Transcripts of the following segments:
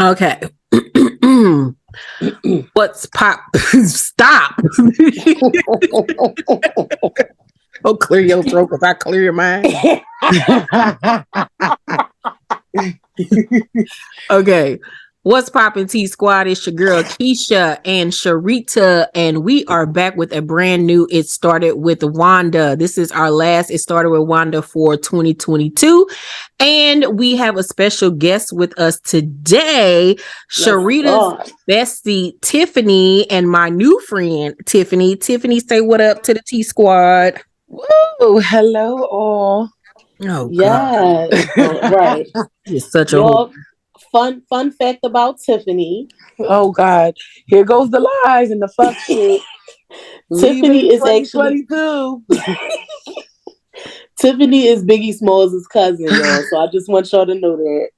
Okay. What's pop? Stop. Oh, clear your throat because I clear your mind. Okay. What's poppin' T Squad? It's your girl Keisha and Cherita, and we are back with a brand new It Started with Wanda. This is our last It Started with Wanda for 2022. And we have a special guest with us today, Cherita's bestie, Tiffany, and my new friend, Tiffany. Tiffany, say what up to the T Squad. Woo! Hello, all. Oh, yes. God. Right. It's such a fun fact about Tiffany. Oh, God. Here goes the lies and the fuck shit. Tiffany is actually Tiffany is Biggie Smalls' cousin, y'all. So I just want y'all to know that.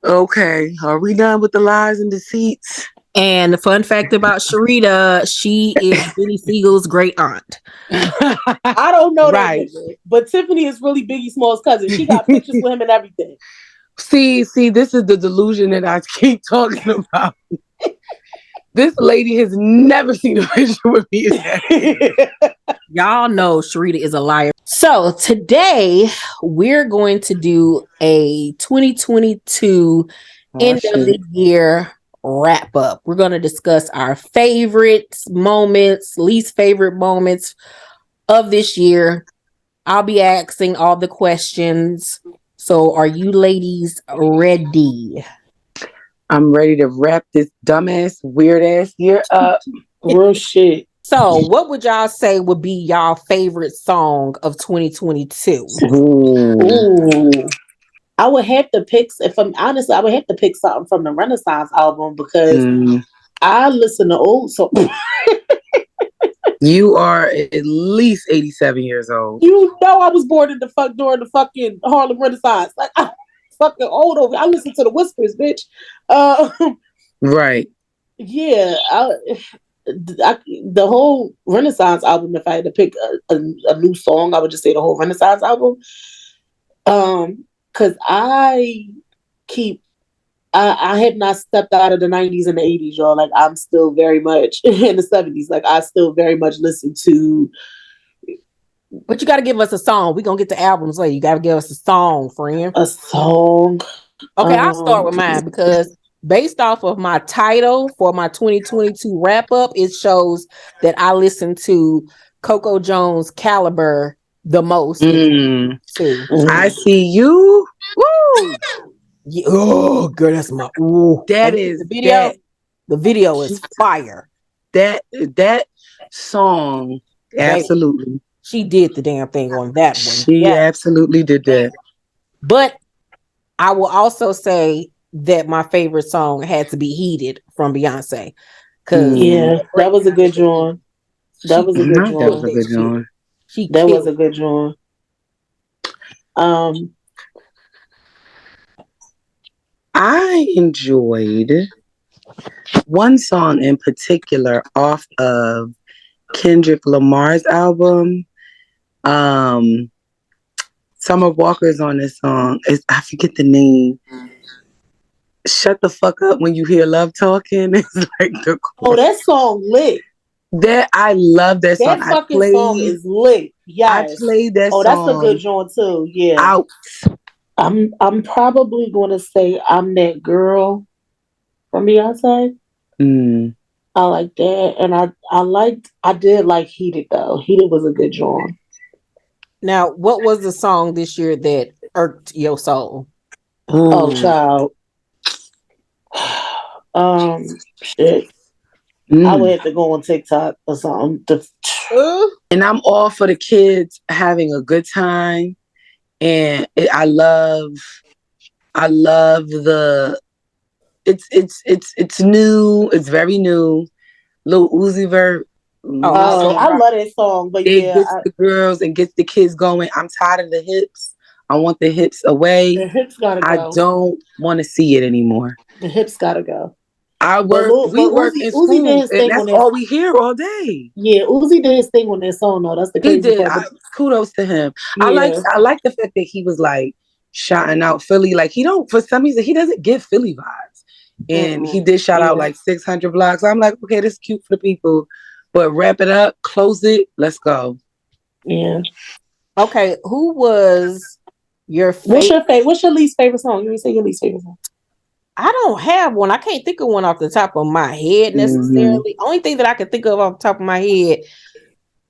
Okay. Are we done with the lies and deceits? And the fun fact about Cherita, she is Benny Siegel's great aunt. I don't know that nigga, but Tiffany is really Biggie Smalls' cousin. She got pictures with him and everything. See, this is the delusion that I keep talking about. This lady has never seen a picture with me. Y'all know Cherita is a liar. So today we're going to do a 2022 end of the year wrap up. We're going to discuss our favorite moments, least favorite moments of this year. I'll be asking all the questions. So are you ladies ready? I'm ready to wrap this dumbass, weird ass year up. Real shit. So what would y'all say would be y'all favorite song of 2022? Ooh. I would have to pick, if I'm honest, I would have to pick something from the Renaissance album because I listen to old songs. You are at least 87 years old. You know I was born in during the fucking Harlem Renaissance. Like, I'm fucking old over. I listen to the Whispers, bitch. Right. Yeah. The whole Renaissance album, if I had to pick a new song, I would just say the whole Renaissance album. Because I have not stepped out of the 90s and the 80s, y'all. Like, I'm still very much in the 70s. Like, I still very much listen to. But you got to give us a song. We're going to get to albums later. You got to give us a song, friend. A song? Okay, I'll start with mine because based off of my title for my 2022 wrap up, it shows that I listen to Coco Jones' Caliber the most. I see you. Woo! Yeah, oh, girl, that's my. Ooh. That is the video. The video is fire. That song, absolutely. She did the damn thing on that one. She absolutely did that. But I will also say that my favorite song had to be "Heated" from Beyonce. Yeah, that was a good joint. That was a good joint. That was a good joint. That was a good joint. I enjoyed one song in particular off of Kendrick Lamar's album. Summer Walker's on this song. I forget the name. Shut the fuck up when you hear love talking. It's like the chorus. Oh, that song lit. I love that song. That fucking song is lit. Yes. I played that song. Oh, that's a good joint too. Yeah. Out. I'm probably gonna say I'm That Girl from Beyonce. I like that. And I did like Heated though. Heated was a good joint. Now, what was the song this year that irked your soul? Oh, child. Shit. I would have to go on TikTok or something. And I'm all for the kids having a good time. And I love the it's new. It's very new. Lil Uzi Vert. I love that song, but it gets the girls and gets the kids going. I'm tired of the hips. I want the hips away. The hips gotta go. I don't want to see it anymore. The hips gotta go. We work in school, and that's all we hear all day. Yeah, Uzi did his thing on that song, though. That's the crazy part. Kudos to him. Yeah. I like the fact that he was like shouting out Philly. Like, he don't, for some reason, he doesn't give Philly vibes. And he did shout out like 600 blocks. I'm like, okay, this is cute for the people, but wrap it up, close it, let's go. Yeah. Okay, who was your favorite? What's your least favorite song? You say your least favorite song. I don't have one. I can't think of one off the top of my head necessarily. Only thing that I can think of off the top of my head,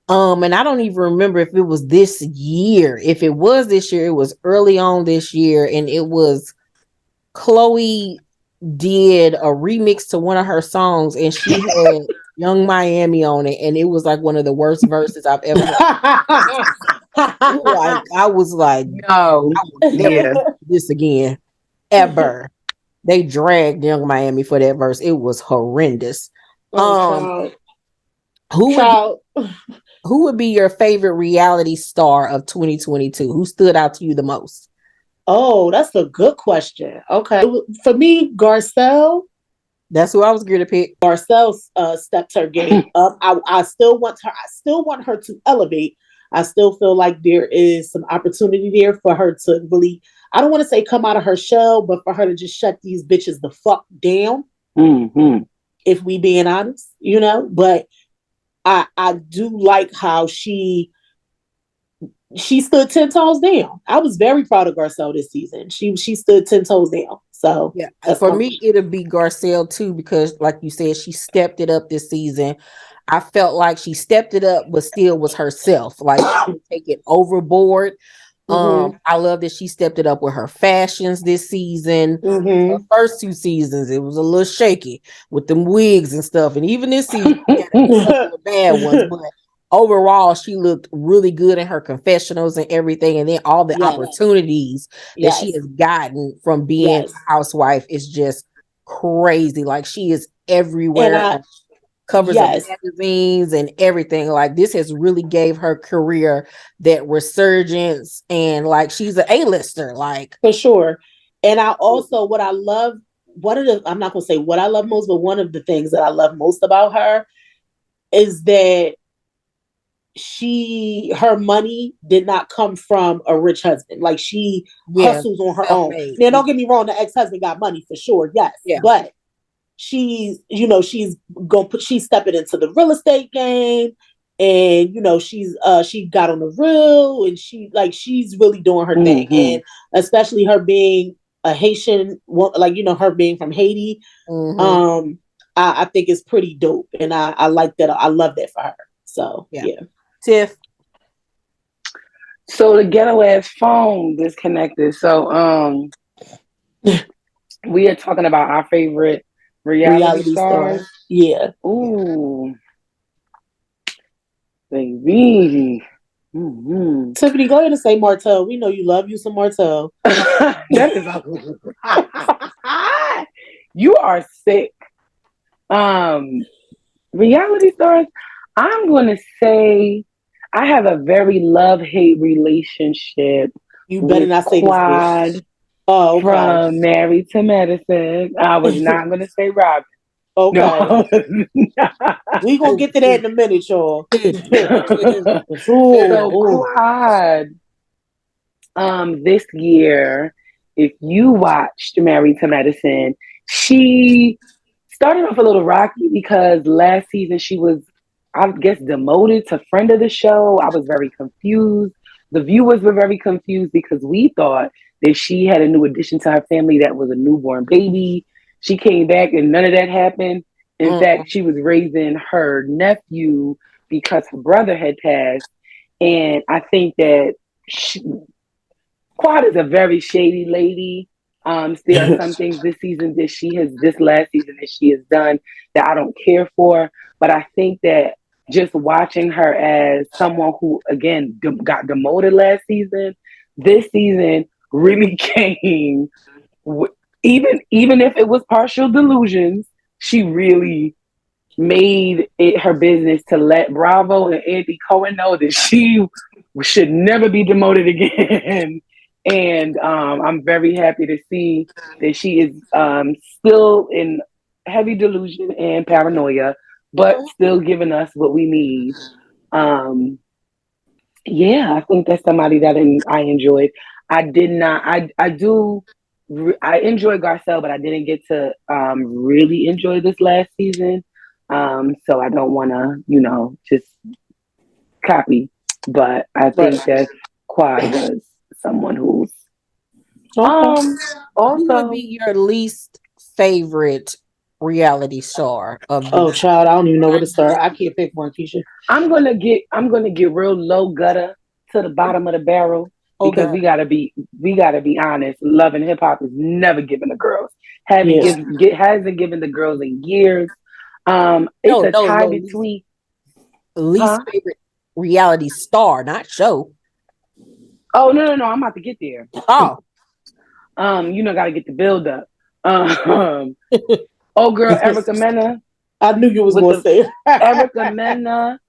and I don't even remember if it was this year. If it was this year, it was early on this year, and it was Chloe did a remix to one of her songs, and she had Young Miami on it, and it was like one of the worst verses I've ever heard. Like I was like, no, I will never do this again, ever. They dragged Young Miami for that verse. It was horrendous. Child. Who would be your favorite reality star of 2022? Who stood out to you the most? Oh, that's a good question. Okay. For me, Garcelle. That's who I was going to pick. Garcelle stepped her game up. I still want her to elevate. I still feel like there is some opportunity there for her to really, I don't want to say come out of her shell, but for her to just shut these bitches the fuck down. Mm-hmm. If we being honest, but I do like how she stood 10 toes down. I was very proud of Garcelle this season. She stood 10 toes down. So yeah, for me, it'll be Garcelle too, because like you said, she stepped it up this season. I felt like she stepped it up, but still was herself. Like she didn't take it overboard. I love that she stepped it up with her fashions this season. Her first 2 seasons, it was a little shaky with them wigs and stuff. And even this season, she had a couple of bad ones, but overall, she looked really good in her confessionals and everything. And then all the opportunities that she has gotten from being a housewife is just crazy. Like she is everywhere. Covers of magazines and everything. Like this has really gave her career that resurgence, and like she's an A-lister, like for sure. And I also what I love, I'm not gonna say what I love most, but one of the things that I love most about her is that her money did not come from a rich husband. Like she hustles on her own. Now don't get me wrong, the ex-husband got money for sure, yes. But she's stepping into the real estate game, and she got on the real, and she's really doing her thing. And especially her being a Haitian, like her being from Haiti, I think it's pretty dope, and I like that. I love that for her. So yeah. Tiff. So the ghetto ass phone disconnected. So we are talking about our favorite reality stars. Yeah. Ooh. Baby. Mm-hmm. Tiffany, go ahead and say Martell. We know you love you some Martell. That is you are sick. Reality stars, I'm gonna say I have a very love-hate relationship. You better not say Quad this. Oh, okay. From Married to Medicine. I was not gonna say Robin. Okay. No. We gonna get to that in a minute, y'all. So Quad, this year, if you watched Married to Medicine, she started off a little rocky because last season she was, I guess, demoted to friend of the show. I was very confused. The viewers were very confused because we thought that she had a new addition to her family that was a newborn baby. She came back and none of that happened. In fact, she was raising her nephew because her brother had passed. And I think that Quad is a very shady lady. There are some things this last season that she has done that I don't care for. But I think that just watching her as someone who, again, got demoted last season, this season really came, even if it was partial delusions, she really made it her business to let Bravo and Andy Cohen know that she should never be demoted again. And I'm very happy to see that she is still in heavy delusion and paranoia, but still giving us what we need. Yeah, I think that's somebody that I enjoyed. I do I enjoyed Garcelle, but I didn't get to really enjoy this last season. So I don't want to, just copy. But I think that Quad was someone who's Who would also. be your least favorite reality star of the? Oh, child, I don't even know where to start. I can't pick one, Keisha. I'm gonna get real low gutter to the bottom of the barrel because Okay. we gotta be honest. Love and hip hop is never given the girls. Haven't Yeah. given hasn't given the girls in years. It's No, a no, tie no. between, Least huh? favorite reality star, not show. Oh, no, I'm about to get there. Oh, Gotta get the build up. Um, oh girl, Erica Mena I knew you was with going to the say it. Erica Mena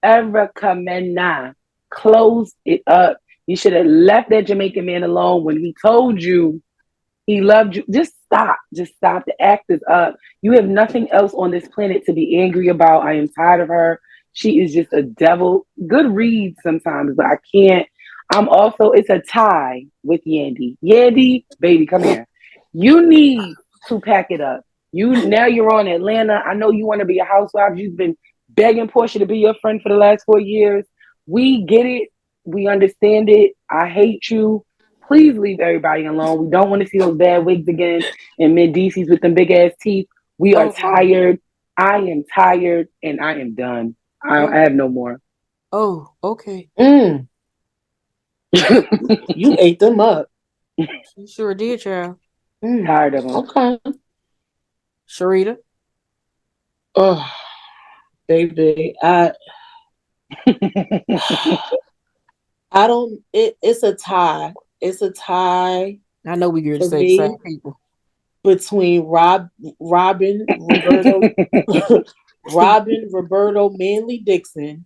Erica Mena closed it up. You should have left that Jamaican man alone when he told you he loved you. Just stop. Just stop. The act is up. You have nothing else on this planet to be angry about. I am tired of her. She is just a devil. Good read sometimes, but I can't. It's a tie with Yandy. Yandy, baby, come here. You need to pack it up. You're on Atlanta. I know you want to be a housewife. You've been begging Portia to be your friend for the last 4 years. We get it. We understand it. I hate you. Please leave everybody alone. We don't want to see those bad wigs again and Mendices with them big ass teeth. We are oh, tired. I am tired and I am done. oh, I have no more. oh, okay. Mm, you ate them up. You sure did, child. Mm, Tired of them. okay. Cherita. Oh, baby, I don't. It's a tie. It's a tie I know we going to for say the same me people. between Robin, Roberto, Robin, Roberto, Manley Dixon,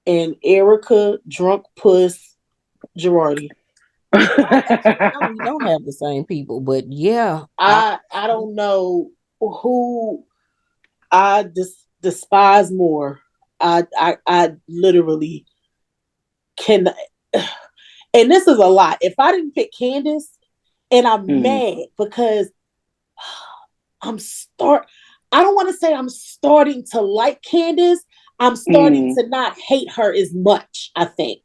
and Erica, Drunk Puss, Girardi. No, we don't have the same people, but yeah, I don't know who I despise more. I literally can, and this is a lot. If I didn't pick Candace, and I'm mad because I'm start. I don't want to say I'm starting to like Candace. I'm starting to not hate her as much. I think.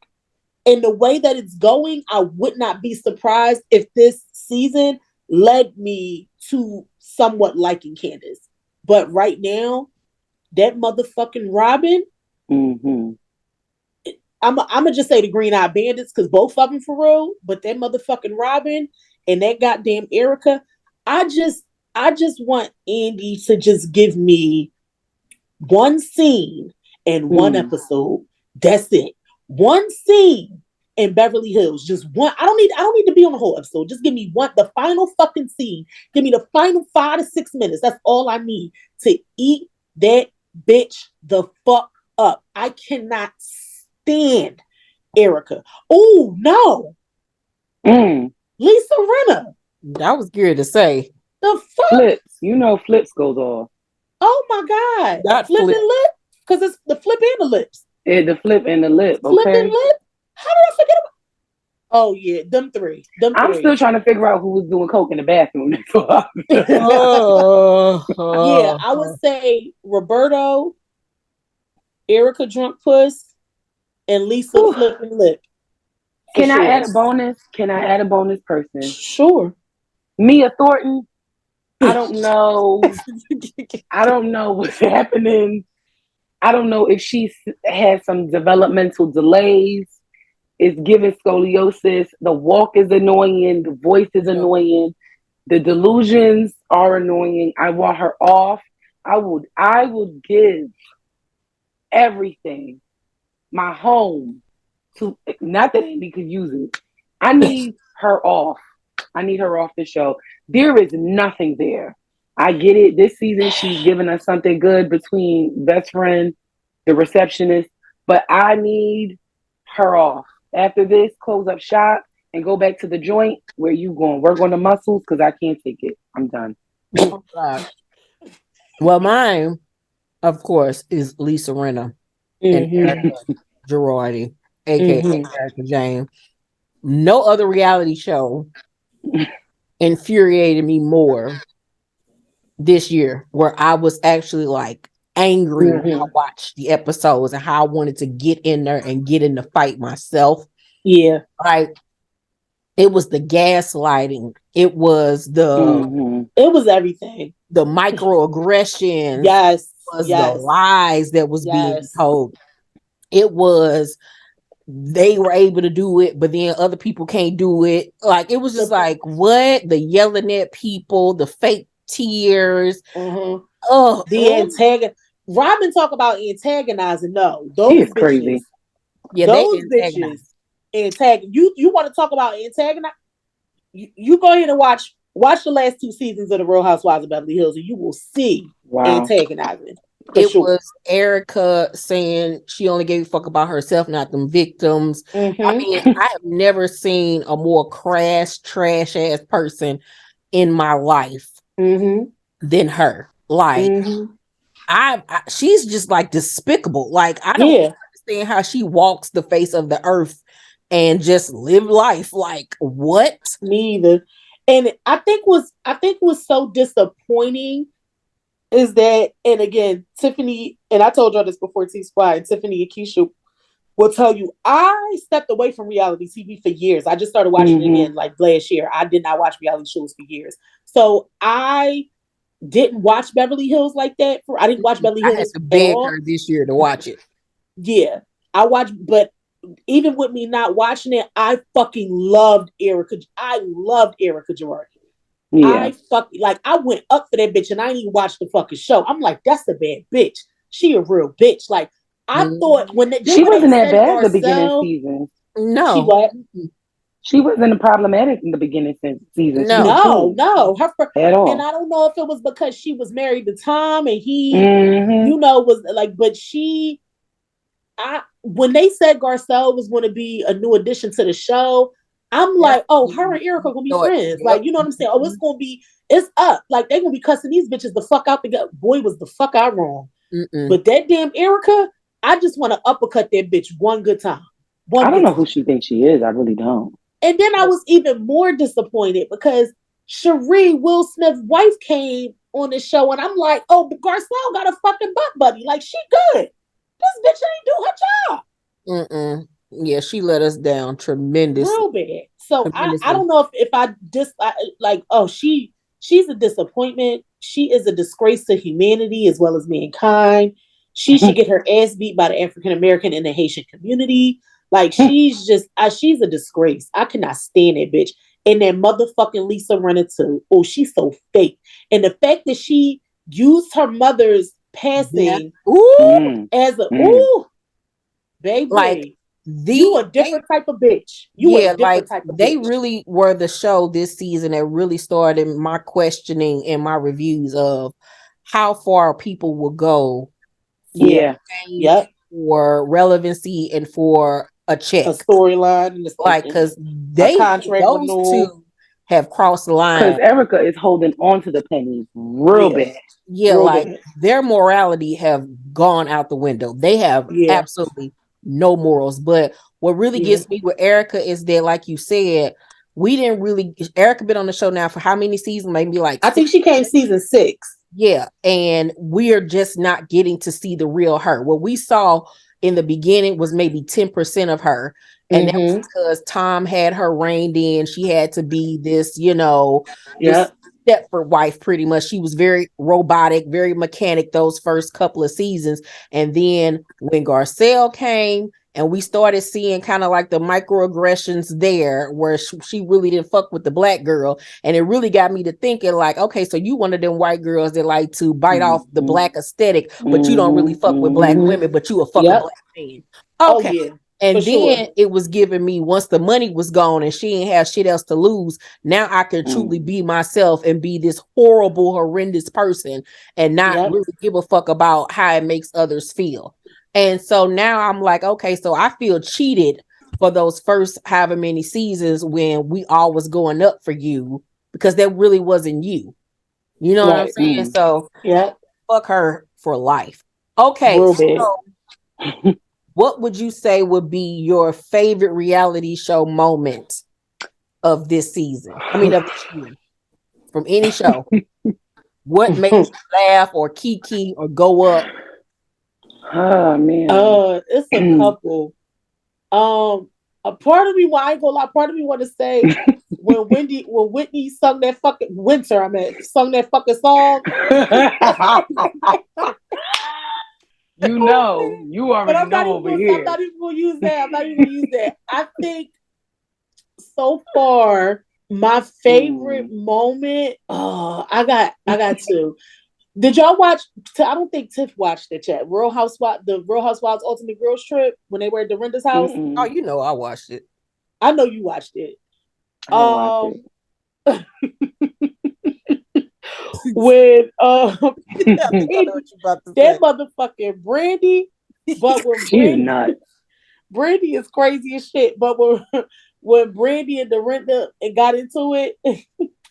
In the way that it's going, I would not be surprised if this season led me to somewhat liking Candace. But right now, that motherfucking Robin, I'm gonna just say the Green Eye Bandits because both of them for real. But that motherfucking Robin and that goddamn Erica, I just I just want Andy to just give me one scene and one episode. That's it. One scene in Beverly Hills. Just one. I don't need to be on the whole episode. Just give me the final fucking scene. Give me the final 5 to 6 minutes. That's all I need to eat that bitch the fuck up. I cannot stand Erica. Oh no. Lisa Rinna. I was scared to say. The fuck? Flips. Flips goes off. Oh my God. Not Flip flip. and lip? Because it's the flip and the lips. Yeah, the flip and the lip, okay? Flip and lip? How did I forget about? Oh yeah, them three. I'm still trying to figure out who was doing coke in the bathroom. Yeah, I would say Roberto, Erica Drunk Puss, and Lisa Flip and Lip. Can I add a bonus? Can I add a bonus person? Sure. Mia Thornton. I don't know. I don't know what's happening. I don't know if she has some developmental delays. It's giving scoliosis. The walk is annoying. The voice is annoying. The delusions are annoying. I want her off. I would give everything, my home, to not that Amy could use it. I need her off. I need her off the show. There is nothing there. I get it. This season she's given us something good between best friend, the receptionist, but I need her off. After this, close up shop and go back to the joint where you going. Work on the muscles because I can't take it. I'm done. Oh, God. Well, mine, of course, is Lisa Rinna and Erica Girardi, aka Erica Jane. no other reality show infuriated me more this year, where I was actually like angry when I watched the episodes and how I wanted to get in there and get in the fight myself. Yeah. Like, it was the gaslighting. It was it was everything. The microaggressions. Yes. It was the lies that was being told. It was they were able to do it, but then other people can't do it. Like, it was just like, what? The yelling at people, the fake tears. Oh, the antagonist. Robin talk about antagonizing. No, those bitches. Crazy. Yeah, those bitches antagonize. You want to talk about antagonize? You go ahead and watch the last 2 seasons of the Real Housewives of Beverly Hills, and you will see antagonizing. It was Erica saying she only gave a fuck about herself, not them victims. I mean, I have never seen a more crass, trash ass person in my life than her. Like, she's just like despicable. Like, I don't understand how she walks the face of the earth and just live life. Like, what? Me either. And I think was so disappointing is that, and again, Tiffany, and I told y'all this before T Squad, and Tiffany and Keisha will tell you, I stepped away from reality TV for years. I just started watching it again like last year. I did not watch reality shows for years. So I didn't watch Beverly Hills like that. I didn't watch Beverly Hills. I had to beg her this year to watch it. Yeah. I watched, but even with me not watching it, I fucking loved Erica. I loved Erica Girardi. Yeah. I went up for that bitch and I didn't even watch the fucking show. I'm like, that's a bad bitch. She a real bitch. Like, I thought when she wasn't that bad in the beginning season. No. She what? She wasn't problematic in the beginning season. No. Her at all. And I don't know if it was because she was married to Tom and he, was like, but when they said Garcelle was going to be a new addition to the show, I'm like, oh, her and Erica gonna be friends. Like, you know what I'm saying? Oh, it's up. Like, they gonna be cussing these bitches the fuck out together. Boy, was the fuck out wrong. But that damn Erica, I just want to uppercut that bitch one good time. I don't know who she thinks she is. I really don't. And then I was even more disappointed because Cherie, Will Smith's wife, came on the show, and I'm like, oh, but Garcelle got a fucking butt buddy. Like, she good. This bitch ain't do her job. Yeah, she let us down tremendously. Real bad. So I don't know if I like, oh, she's a disappointment. She is a disgrace to humanity as well as mankind. She should get her ass beat by the African American and the Haitian community. Like, she's a disgrace. I cannot stand that bitch. And that motherfucking Lisa Rinna too. Oh, she's so fake. And the fact that she used her mother's passing as a baby. Like, you a different type of bitch. They really were the show this season that really started my questioning and my reviews of how far people will go. For relevancy and for a check, a storyline, and like, because those two have crossed the line. Because Erica is holding on to the pennies real bad. Yeah, real like bad. Their morality have gone out the window. They have absolutely no morals. But what really gets me with Erica is that, like you said, Erica been on the show now for how many seasons? Maybe like I think she came season 6. Yeah, and we're just not getting to see the real her. What we saw in the beginning was maybe 10% of her. And that was because Tom had her reined in. She had to be this, this Stepford wife, pretty much. She was very robotic, very mechanic those first couple of seasons. And then when Garcelle came, and we started seeing kind of like the microaggressions there where she really didn't fuck with the black girl. And it really got me to thinking like, okay, so you one of them white girls that like to bite off the black aesthetic, but you don't really fuck with black women, but you a fucking black man. Okay. And then it was giving me, once the money was gone and she ain't have shit else to lose, now I can truly be myself and be this horrible, horrendous person and not really give a fuck about how it makes others feel. And so now I'm like, okay, so I feel cheated for those first however many seasons when we all was going up for you, because that really wasn't you. You know what I'm saying? So fuck her for life. Okay. So what would you say would be your favorite reality show moment of this season? I mean, of this year, from any show. What made you laugh or kiki or go up? Oh man. It's a couple. A part of me, well, I ain't gonna lie, part of me want to say when Whitney sung that fucking sung that fucking song. You already know over here. I'm not even gonna use that. I think so far my favorite moment. I got two. Did y'all watch? I don't think Tiff watched it yet. The Real Housewives Ultimate Girls Trip when they were at Dorinda's house. Oh, you know I watched it. I know you watched it. When that motherfucking Brandy, but when she's nuts. Brandy is crazy as shit. But when Brandy and Dorinda got into it,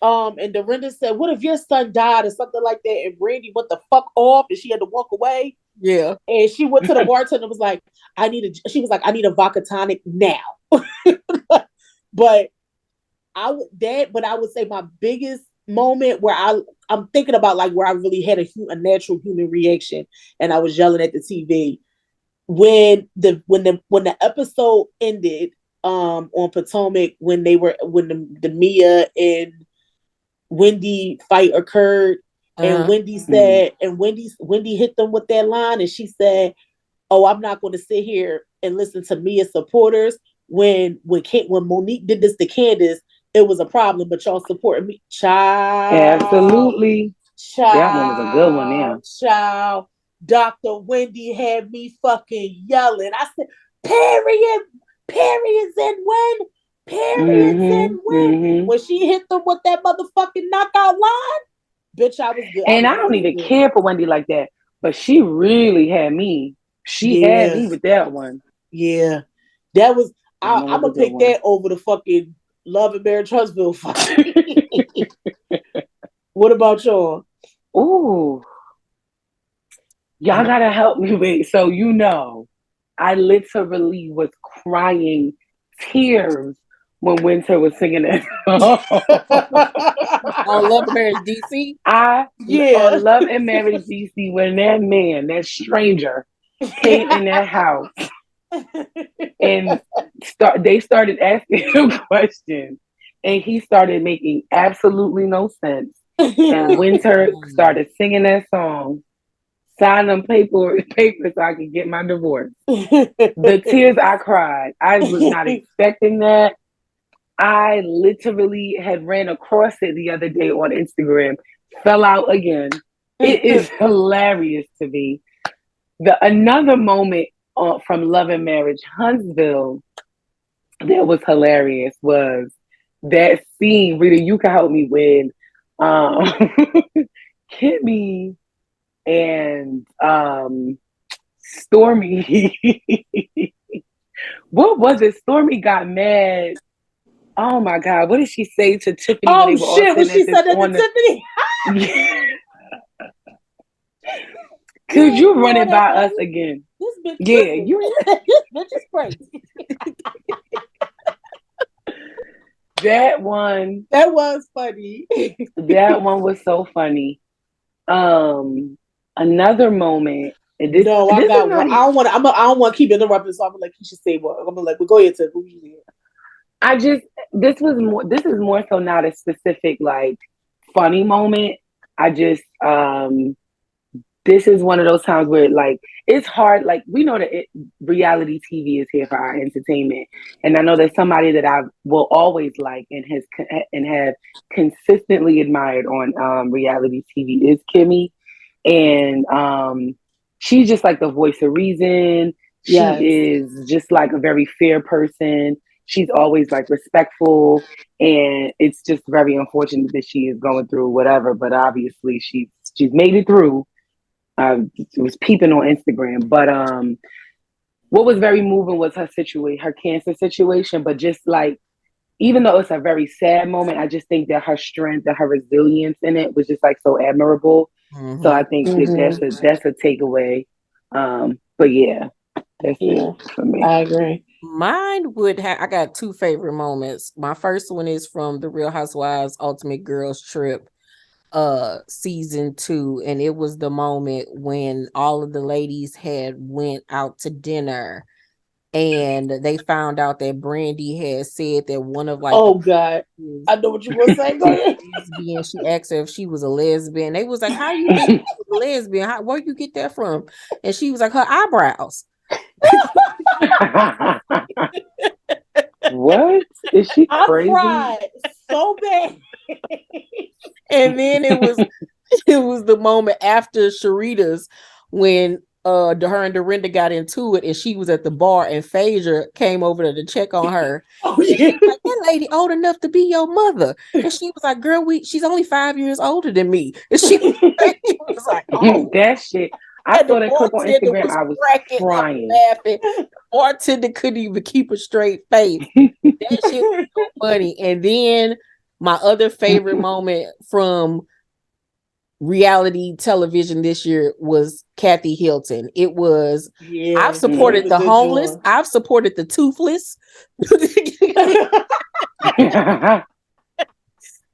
and Dorinda said, "What if your son died?" or something like that, and Brandy went the fuck off, and she had to walk away. Yeah, and she went to the bartender and was like, "I need a vodka tonic now." But I would say my biggest moment where I'm thinking about like where I really had a natural human reaction, and I was yelling at the TV when the episode ended on Potomac when the Mia and Wendy fight occurred, and Wendy said, and Wendy hit them with that line, and she said, "Oh, I'm not going to sit here and listen to Mia's supporters." When Monique did this to Candace, it was a problem, but y'all supported me, child. Absolutely, child. That one was a good one. Yeah, child. Dr. Wendy had me fucking yelling. I said, periods and when. Periods and when. When she hit them with that motherfucking knockout line, bitch, I was good. And I don't even care for Wendy like that, but she really had me. She had me with that one. Yeah, that was. I'm gonna pick that over the fucking Love and Marriage Huntsville fight. What about y'all? Ooh. Y'all gotta help me with. So I literally was crying tears when Winter was singing that on Love and Marriage DC. On Love and Marriage DC when that stranger came in that house and they started asking him questions and he started making absolutely no sense. And Winter started singing that song. Sign them paper so I could get my divorce. The tears I cried. I was not expecting that. I literally had ran across it the other day on Instagram. Fell out again. It is hilarious to me. Another moment from Love and Marriage Huntsville that was hilarious was that scene. Rita, you can help me with Kimmy and Stormy. What was it? Stormy got mad. Oh my God! What did she say to Tiffany? Oh shit! When she said that to Tiffany. Could you run it by us again? This bitch, this bitch is crazy. That one. That was funny. That one was so funny. Another moment. I got one. I don't want to keep interrupting, so I'm gonna let Keisha say what. I'm gonna like, well, go ahead, Tiff. This is more so not a specific like funny moment. This is one of those times where like it's hard. Like we know that reality TV is here for our entertainment, and I know that somebody that I will always like and have consistently admired on reality TV is Kimmy, and she's just like the voice of reason. She is just like a very fair person. She's always like respectful, and it's just very unfortunate that she is going through whatever. But obviously, she's made it through. It was peeping on Instagram, but what was very moving was her cancer situation. But just like, even though it's a very sad moment, I just think that her strength and her resilience in it was just like so admirable. So I think that's a takeaway. But yeah. That's it for me. I agree. Mine would have. I got two favorite moments. My first one is from the Real Housewives Ultimate Girls Trip, season 2, and it was the moment when all of the ladies had went out to dinner, and they found out that Brandy had said that one of like, oh God, I know what you were saying. Go ahead. Lesbian. She asked her if she was a lesbian. They was like, "How you think she was a lesbian? Where you get that from?" And she was like, "Her eyebrows." What? Is she crazy? I cried so bad. And then it was the moment after Cherita's when her and Dorinda got into it, and she was at the bar, and Phaedra came over to check on her. Oh yeah, like, that lady old enough to be your mother, and she was like, "Girl, she's only 5 years older than me." And she was like, "Oh, that shit." I saw that clip on Instagram. I was crying, laughing. The bartender couldn't even keep a straight face. That shit was so funny. And then my other favorite moment from reality television this year was Kathy Hilton. It was, I've supported the homeless. I've supported the toothless.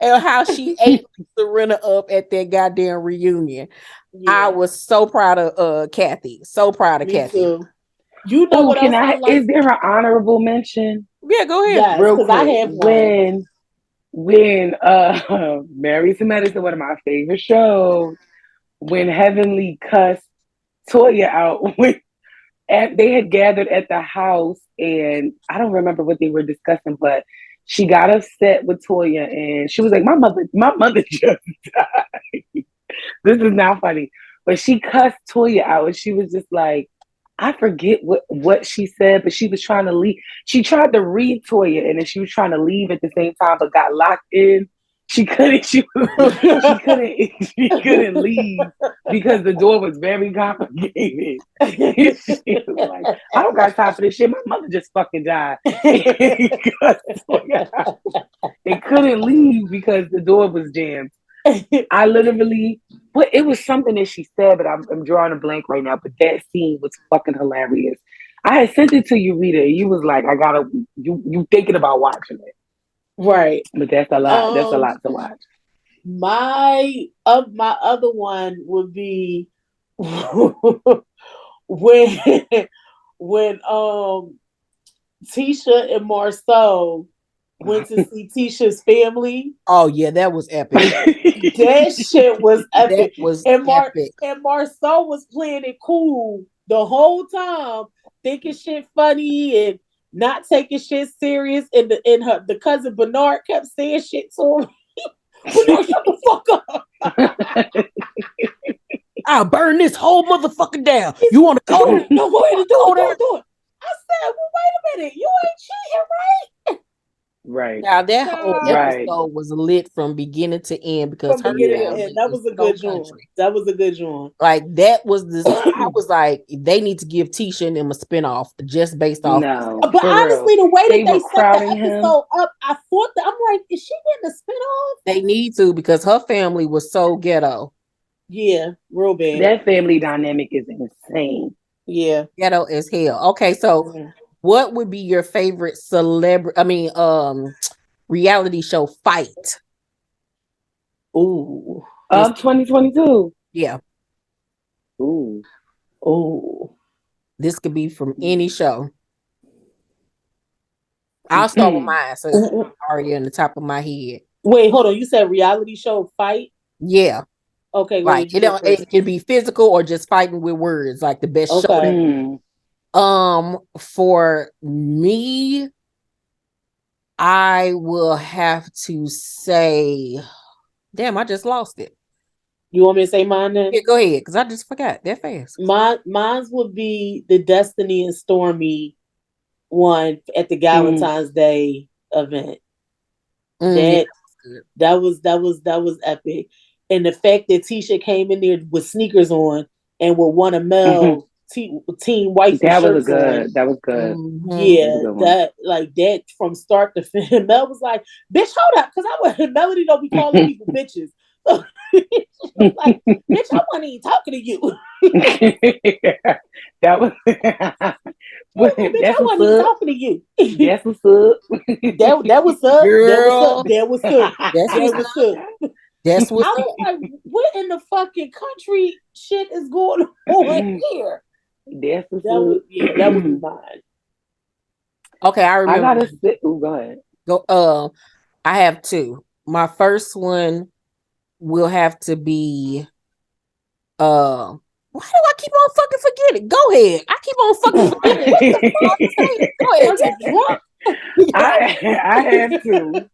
And how she ate Serena up at that goddamn reunion. Yeah. I was so proud of Kathy. So proud of Kathy. Too. You know what else I like? Is there an honorable mention? Yeah, go ahead. Yes, real quick. I have when Married to Medicine, one of my favorite shows, when Heavenly cussed Toya out when they had gathered at the house, and I don't remember what they were discussing, but she got upset with Toya, and she was like, my mother just died." This is not funny. But she cussed Toya out, and she was just like, I forget what she said, but she was trying to leave. She tried to read Toya, and then she was trying to leave at the same time, but got locked in. She couldn't. She couldn't leave because the door was very complicated. She was like, "I don't got time for this shit. My mother just fucking died." They couldn't leave because the door was jammed. I literally, but it was something that she said, but I'm drawing a blank right now. But that scene was fucking hilarious. I had sent it to you, Rita. You was like, "I gotta." You thinking about watching it? Right, but that's a lot. That's a lot to watch. My other one would be when Tisha and Marceau went to see Tisha's family. Oh yeah, that was epic. That shit was epic. That was epic. And Marceau was playing it cool the whole time, thinking shit funny and not taking shit serious. And the cousin Bernard kept saying shit to him. Bernard, shut the fuck up. I'll burn this whole motherfucker down. You want to go? No, go ahead and do it. I said, well, wait a minute. You ain't cheating, right? Right. Now that whole episode was lit from beginning to end because that was a good joint. That was a good joint. Like that was this. I was like, they need to give Tisha and him a spinoff just based off. No, but honestly, the way that they set the episode up, I thought that I'm like, is she getting a spinoff? They need to because her family was so ghetto. Yeah, real bad. That family dynamic is insane. Yeah, ghetto as hell. Okay, so what would be your favorite reality show fight? Ooh, 2022. Yeah. Ooh. This could be from any show. I'll start with mine, so it's already on the top of my head. Wait, hold on. You said reality show fight? Yeah. Okay, like it can be physical or just fighting with words, like the best show. For me, I will have to say, damn, I just lost it. You want me to say mine then? Yeah, go ahead, because I just forgot that fast. Mine would be the Destiny and Stormy one at the Valentine's Day event. That was epic. And the fact that Tisha came in there with sneakers on and with one of Mel's team white that was good. That was good. Yeah, that from start to finish. Mel was like, "Bitch, hold up," because Melody don't be calling people bitches. Like, bitch, I wasn't even talking to you. That was Bitch, I that's what's wasn't even up. talking to you. That's what's up. that was up. That was up. Girl, That was up. that's That what's was up. up. That's what's I was up. like, what in the fucking country shit is going on here? That's what's That was that would be up. mine. Okay, I I remember. gotta sit. Oh, go ahead. Go. I have two. My first one will have to be. Why do I keep on fucking forgetting? Go ahead. I keep on fucking forgetting. What the fuck? Say it. Go ahead, Are you Tiffany. drunk? I have two.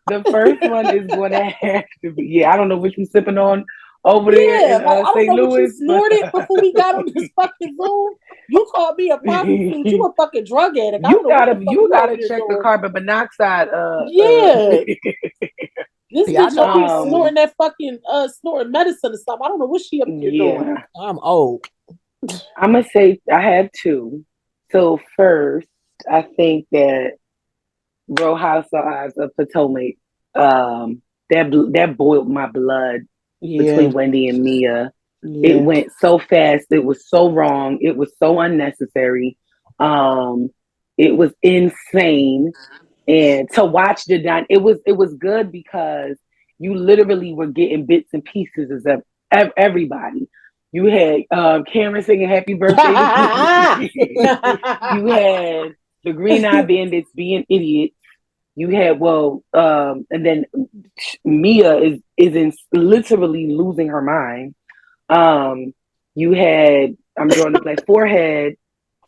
The first one is going to have to be. Yeah, I don't know what you're sipping on over there Yeah, in like I don't St. know what you Louis, but snorted before we got on this fucking Zoom. You called me a prostitute. You a fucking drug addict. I don't know what the fuck you you over gotta there check the doing. carbon monoxide. Yeah, this See, I bitch know up I'm here old. snorting that fucking snorting medicine or something. I don't know what she up here doing. Yeah, I'm old. I'm gonna say I have two. So first, I think that Real Housewives of Potomac, that boiled my blood Yeah, between Wendy and Mia. It yeah. went so fast. It was so wrong. It was so unnecessary. Um, it was insane. And to watch it was good because you literally were getting bits and pieces of everybody. You had Cameron singing "Happy Birthday" to me. You had the Green Eye Bandits being idiots. You had and then Mia is literally losing her mind. Um, you had I'm drawing the blank. Forehead.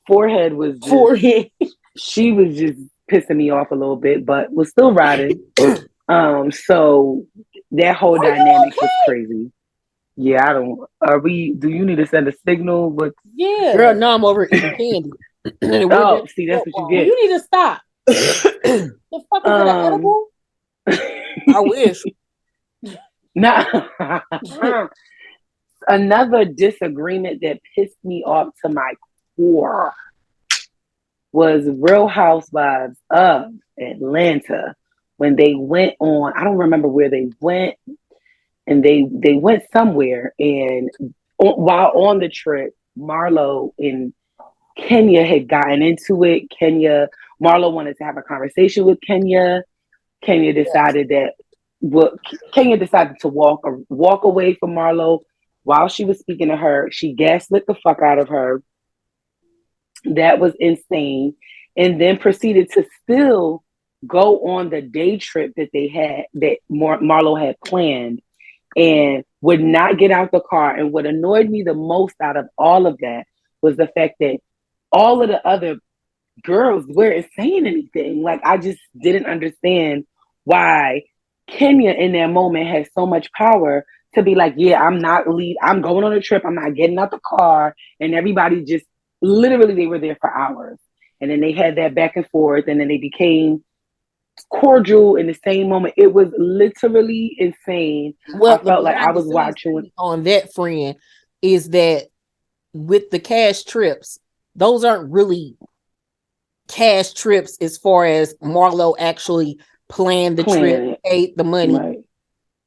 Forehead was just Forehead. she was just pissing me off a little bit, but was still riding. So that whole Are you dynamic was okay? crazy. Yeah, I don't. Are we? Do you need to send a signal? But Girl, Yeah. no, I'm over eating candy. We're oh, just see, that's what you Well, get. you need to stop. The fuck is it? An Um, edible? I wish. now another disagreement that pissed me off to my core was Real Housewives of Atlanta when they went on. I don't remember where they went, and they went somewhere, and while on the trip, Marlo and Kenya had gotten into it. Marlo wanted to have a conversation with Kenya. Kenya decided that well, Kenya decided to walk away from Marlo while she was speaking to her. She gaslit the fuck out of her. That was insane. And then proceeded to still go on the day trip that they had that Marlo had planned and would not get out the car. And what annoyed me the most out of all of that was the fact that all of the other girls weren't saying anything. Like I just didn't understand why Kenya in that moment had so much power to be like, yeah, I'm going on a trip. I'm not getting out the car. And everybody just literally they were there for hours. And then they had that back and forth, and then they became cordial in the same moment. It was literally insane. I Well, the felt like I behind the was scenes watching. on that, friend, is that with the cash trips, those aren't really cash trips as far as Marlo actually planned the trip, Planet. paid the money, Right.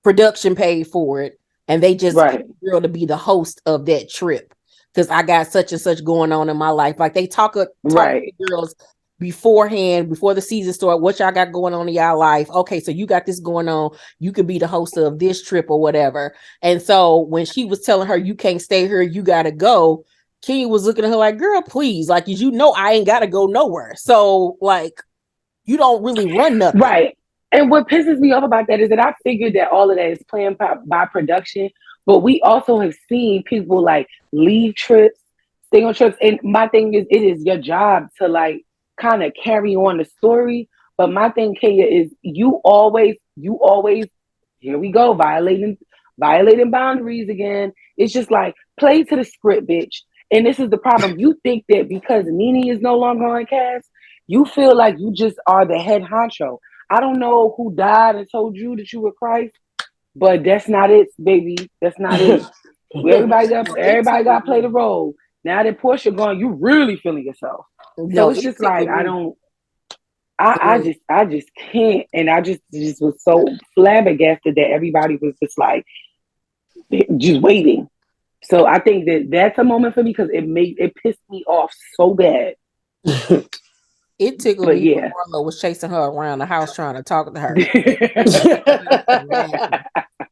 production paid for it, and they just picked Right. the girl to be the host of that trip because I got such and such going on in my life. Like they talk to Right. the girls beforehand, before the season started, what y'all got going on in y'all life. Okay, so you got this going on. You could be the host of this trip or whatever. And so when she was telling her you can't stay here, you gotta go. Kenya was looking at her like, girl, please, like you know I ain't gotta go nowhere. So like you don't really run nothing. Right. And what pisses me off about that is that I figured that all of that is planned by production, but we also have seen people like leave trips, stay on trips. And my thing is, it is your job to like kind of carry on the story. But my thing, Kenya, is you always, here we go, violating boundaries again. It's just like play to the script, bitch. And this is the problem. You think that because Nene is no longer on cast, you feel like you just are the head honcho. I don't know who died and told you that you were Christ, but that's not it, baby. That's not it. Everybody got to play the role. Now that Portia gone, you really feeling yourself. So No, it's it just like tickled I me. don't. I just can't, and I just was so flabbergasted that everybody was just like just waiting. So I think that that's a moment for me because it pissed me off so bad. It tickled But me when yeah, Marlo was chasing her around the house trying to talk to her.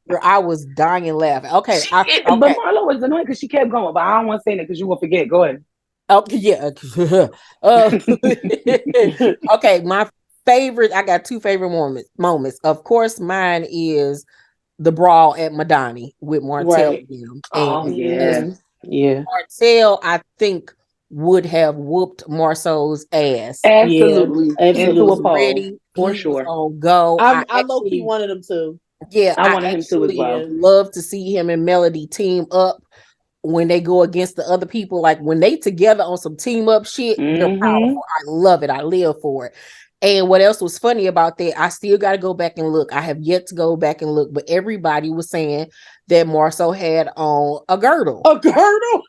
Girl, I was dying laughing. Okay, but Marlo was annoying because she kept going. But I don't want to say that because you will forget. Go ahead. Okay, yeah. Okay, my favorite. I got two favorite moments. Of course, mine is the brawl at Madani with Martell Right. and them. Oh And yeah, Yeah. Martell, I think, would have whooped Marceau's ass. Yeah. absolutely. Into a Was Absolutely. pole ready. for He was sure. on go. I low key wanted him to. I I wanted him to as actually well. Yeah. love to see him and Melody team up when they go against the other people. Like when they together on some team up shit, they're Mm-hmm. powerful. I love it. I live for it. And what else was funny about that? I still got to go back and look. I have yet to go back and look, but everybody was saying that Marceau had on a girdle. A girdle?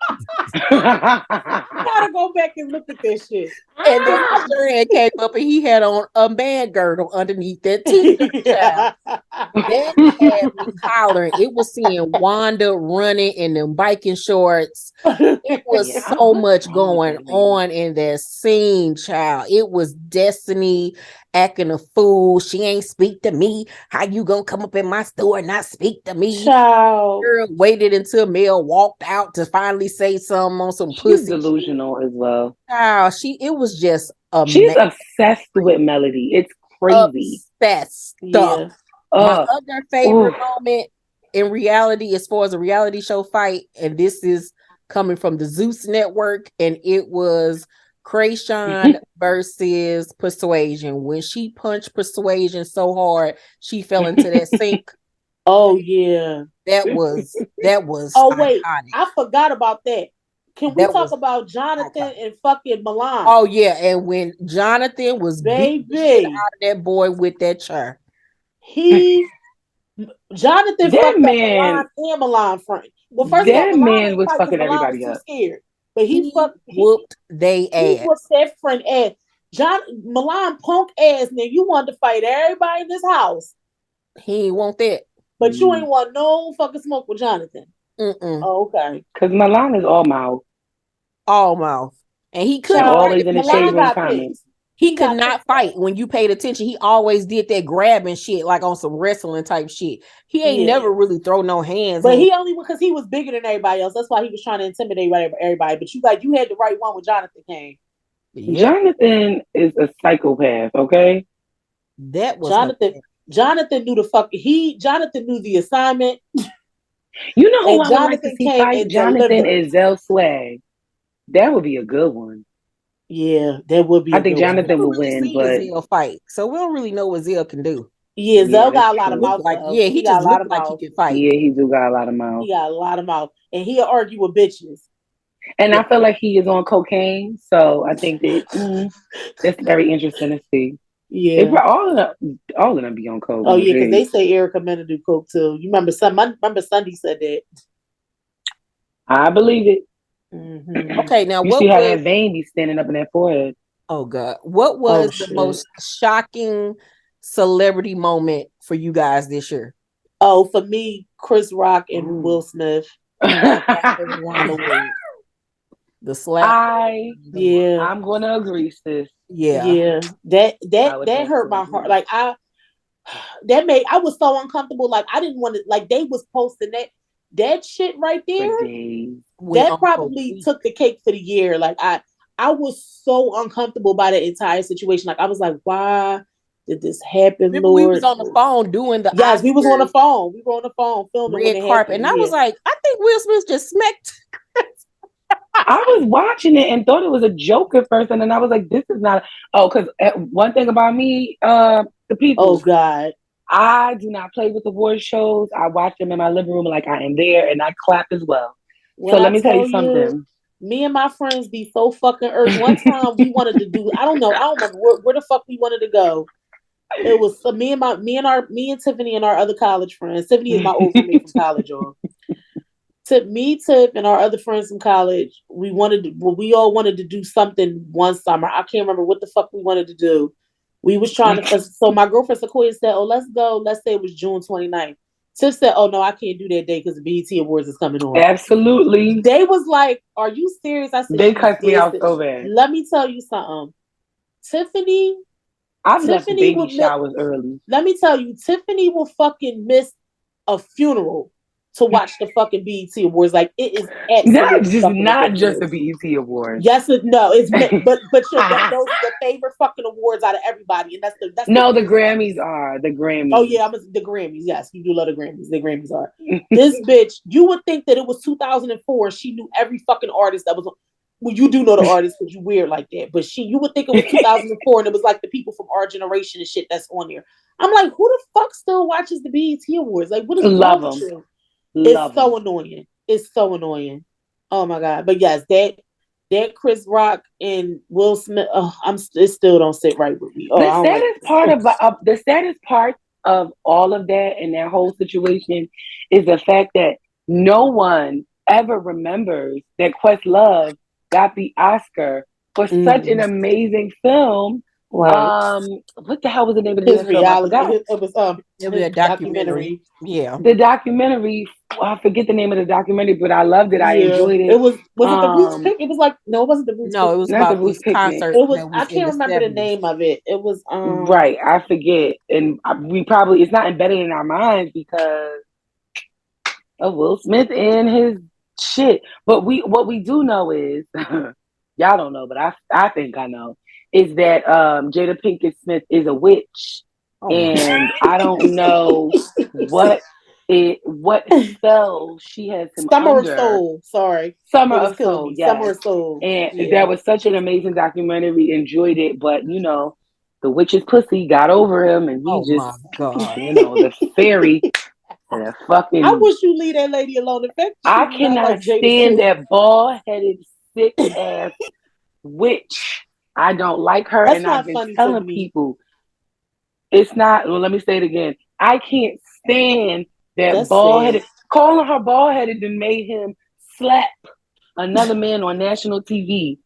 Gotta go back and look at this shit. And then Sherhan came up and he had on a man girdle underneath that t-shirt, child. That had me hollering. It was seeing Wanda running in them biking shorts. It was Yeah, so what's much wrong with going that lady? on in that scene, child. It was Destiny acting a fool. She ain't speak to me. How you gonna come up in my store and not speak to me? Child. Girl waited until Mel walked out to finally say something on some She's pussy shit. delusional as well. Child, it was just She's amazing. obsessed with Melody. It's crazy. Obsessed. Yeah. My Uh, other favorite oof. moment in reality, as far as a reality show fight, and this is coming from the Zeus Network, and it was Krayshawn versus Persuasion. When she punched Persuasion so hard, she fell into that sink. Oh yeah. That was Oh wait, iconic. I forgot about that. Can we That talk was about Jonathan iconic. and fucking Milan? Oh yeah, and when Jonathan was beating the shit Baby, out of that boy with that chair. he Jonathan that fucked up Milan man, and Milan front. Well, first of all, that Milan man ain't was fight because fucking Milan was everybody too up. scared. But he Whooped they he ass. whooped that friend ass. Milan punk ass. Now you wanted to fight everybody in this house, He ain't want that. but you ain't want no fucking smoke with Jonathan. Oh, okay. Because Milan is all mouth. All mouth. And he couldn't Child, fight Always if in the you paid shade Milan room got attention. comments. pissed. He could not fight when you paid attention. He always did that grabbing shit, like on some wrestling type shit. He ain't never really throw no hands. But he only because he was bigger than everybody else. That's why he was trying to intimidate everybody. But you had the right one when Jonathan came. Yep. Jonathan is a psychopath, okay? That was Jonathan knew Jonathan knew the assignment. You know who And I would like to Jonathan see came fight? and Jonathan delivered. and Zell Swag. That would be a good one. Yeah, that would be. I think Jonathan will really win, seen but Zell fight, so we don't really know what Zell can do. Yeah, Zell got a lot of true. mouth. Yeah, he just got a lot looked of like he mouth. could fight. Yeah, he do got a lot of mouth. He got a lot of mouth, and he'll argue with bitches. And I feel like he is on cocaine, so I think that that's very interesting to see. Yeah, all of them be on coke. Oh yeah, because they say Erica Mena do coke too. You remember Sunday said that. I believe it. Mm-hmm. Okay, now you see how that vein be standing up in that forehead. Oh God, what was the most shocking celebrity moment for you guys this year? Oh, for me, Chris Rock and Will Smith. The slap. I'm gonna agree, sis. Yeah. That hurt my heart. Like I was so uncomfortable. Like I didn't want to. Like they was posting that shit right there. That probably took the cake for the year. Like I was so uncomfortable by the entire situation. Like I was like, why did this happen, Remember, Lord? we was on the phone doing the Yes, we was on the phone. We were on the phone filming red carpet, and I was like, I think Will Smith just smacked. I was watching it and thought it was a joke at first, and then I was like, "This is not." Because one thing about me, the people. Oh God. I do not play with award shows. I watch them in my living room like I am there, and I clap as well. So let me tell you something. Me and my friends be so fucking urged. One time we wanted to do, I don't remember where the fuck we wanted to go. It was me and Tiffany and our other college friends. Tiffany is my old roommate from college, y'all. Tiff, and our other friends from college, we all wanted to do something one summer. I can't remember what the fuck we wanted to do. We was trying to, so my girlfriend Sequoia said, "Oh, let's go." Let's say it was June 29th. Tiff said, "Oh no, I can't do that day because the BET Awards is coming on." Absolutely. They was like, "Are you serious?" I said, They "She was cussed me dead out serious." so bad. Let me tell you something. Tiffany, I've left Tiffany baby would miss. showers early. Let me tell you, Tiffany will fucking miss a funeral to watch the fucking BET Awards. Like it is absolutely fucking Not just the ridiculous. BET Awards. Yes, no, it's but those are your favorite fucking awards out of everybody, and that's the No, the weird part. Grammys are the Oh Grammys. yeah, the Grammys. Yes, you do love the Grammys. The Grammys are. This bitch, you would think that it was 2004. She knew every fucking artist that was. Well, you do know the artist because you weird like that. But you would think it was 2004, and it was like the people from our generation and shit that's on there. I'm like, who the fuck still watches the BET Awards? Like, what is wrong with you? It's so annoying. It's so annoying. Oh my god! But yes, that Chris Rock and Will Smith. Oh, it still don't sit right with me. Oh, The I don't like saddest part the saddest part of all of that and that whole situation is the fact that no one ever remembers that Questlove got the Oscar for such an amazing film. right. What the hell was the name of the His damn film? I reality. forgot. It was It'll be his a documentary. documentary. Yeah. The documentary, I forget the name of the documentary, but I loved it. I Yeah, enjoyed it it. was it the Roots pick? It was like no, it wasn't the Roots No, it was picnic. Not the about Roots this Picnic. concert It was that I was in can't the remember the 70s. name of it. It was Right, I forget, and we probably it's not embedded in our minds because of Will Smith and his shit. But what we do know is y'all don't know, but I think I know is that Jada Pinkett Smith is a witch, Oh my. and I don't know what spell she has him Summer of under. Soul. Sorry, Summer it was of killing Soul, me. Summer yes. of Soul. And Yeah. that was such an amazing documentary. Enjoyed it, but the witch's pussy got over him, and he Oh just, my God. the fairy, the I fucking. wish you leave that lady alone. In fact, she I do not cannot like Jada stand too. that bald headed, sick ass witch. I don't like her, That's and I've not been funny, telling Tiffany. people it's not. Well, let me say it again. I can't stand that That's bald sad. headed. Calling her bald headed and made him slap another man on national TV.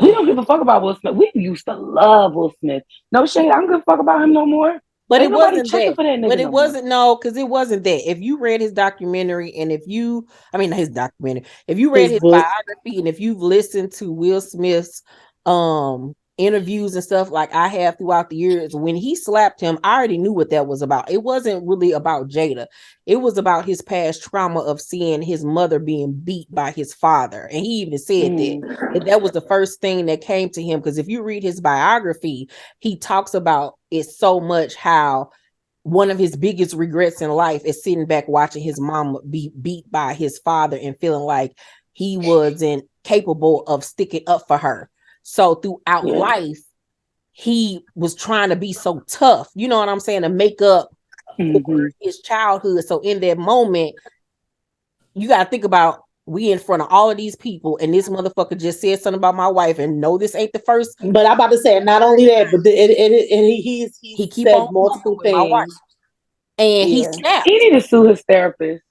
We don't give a fuck about Will Smith. We used to love Will Smith. No shade. I don't give a fuck about him no more. But Ain't it nobody wasn't checking that. for that But nigga it no more. wasn't no, because it wasn't that. If you read his documentary and his documentary, if you read His his book. biography and if you've listened to Will Smith's interviews and stuff like I have throughout the years, when he slapped him, I already knew what that was about. It wasn't really about Jada. It was about his past trauma of seeing his mother being beat by his father. And he even said that was the first thing that came to him. Because if you read his biography, he talks about it so much how one of his biggest regrets in life is sitting back watching his mom be beat by his father and feeling like he wasn't capable of sticking up for her. So throughout life, he was trying to be so tough, you know what I'm saying, to make up for his childhood. So in that moment, you got to think about we in front of all of these people, and this motherfucker just said something about my wife, and no, this ain't the first. But I'm about to say, not only that, but he He keep said on multiple with my wife, things. and he He snapped. need to sue his therapist.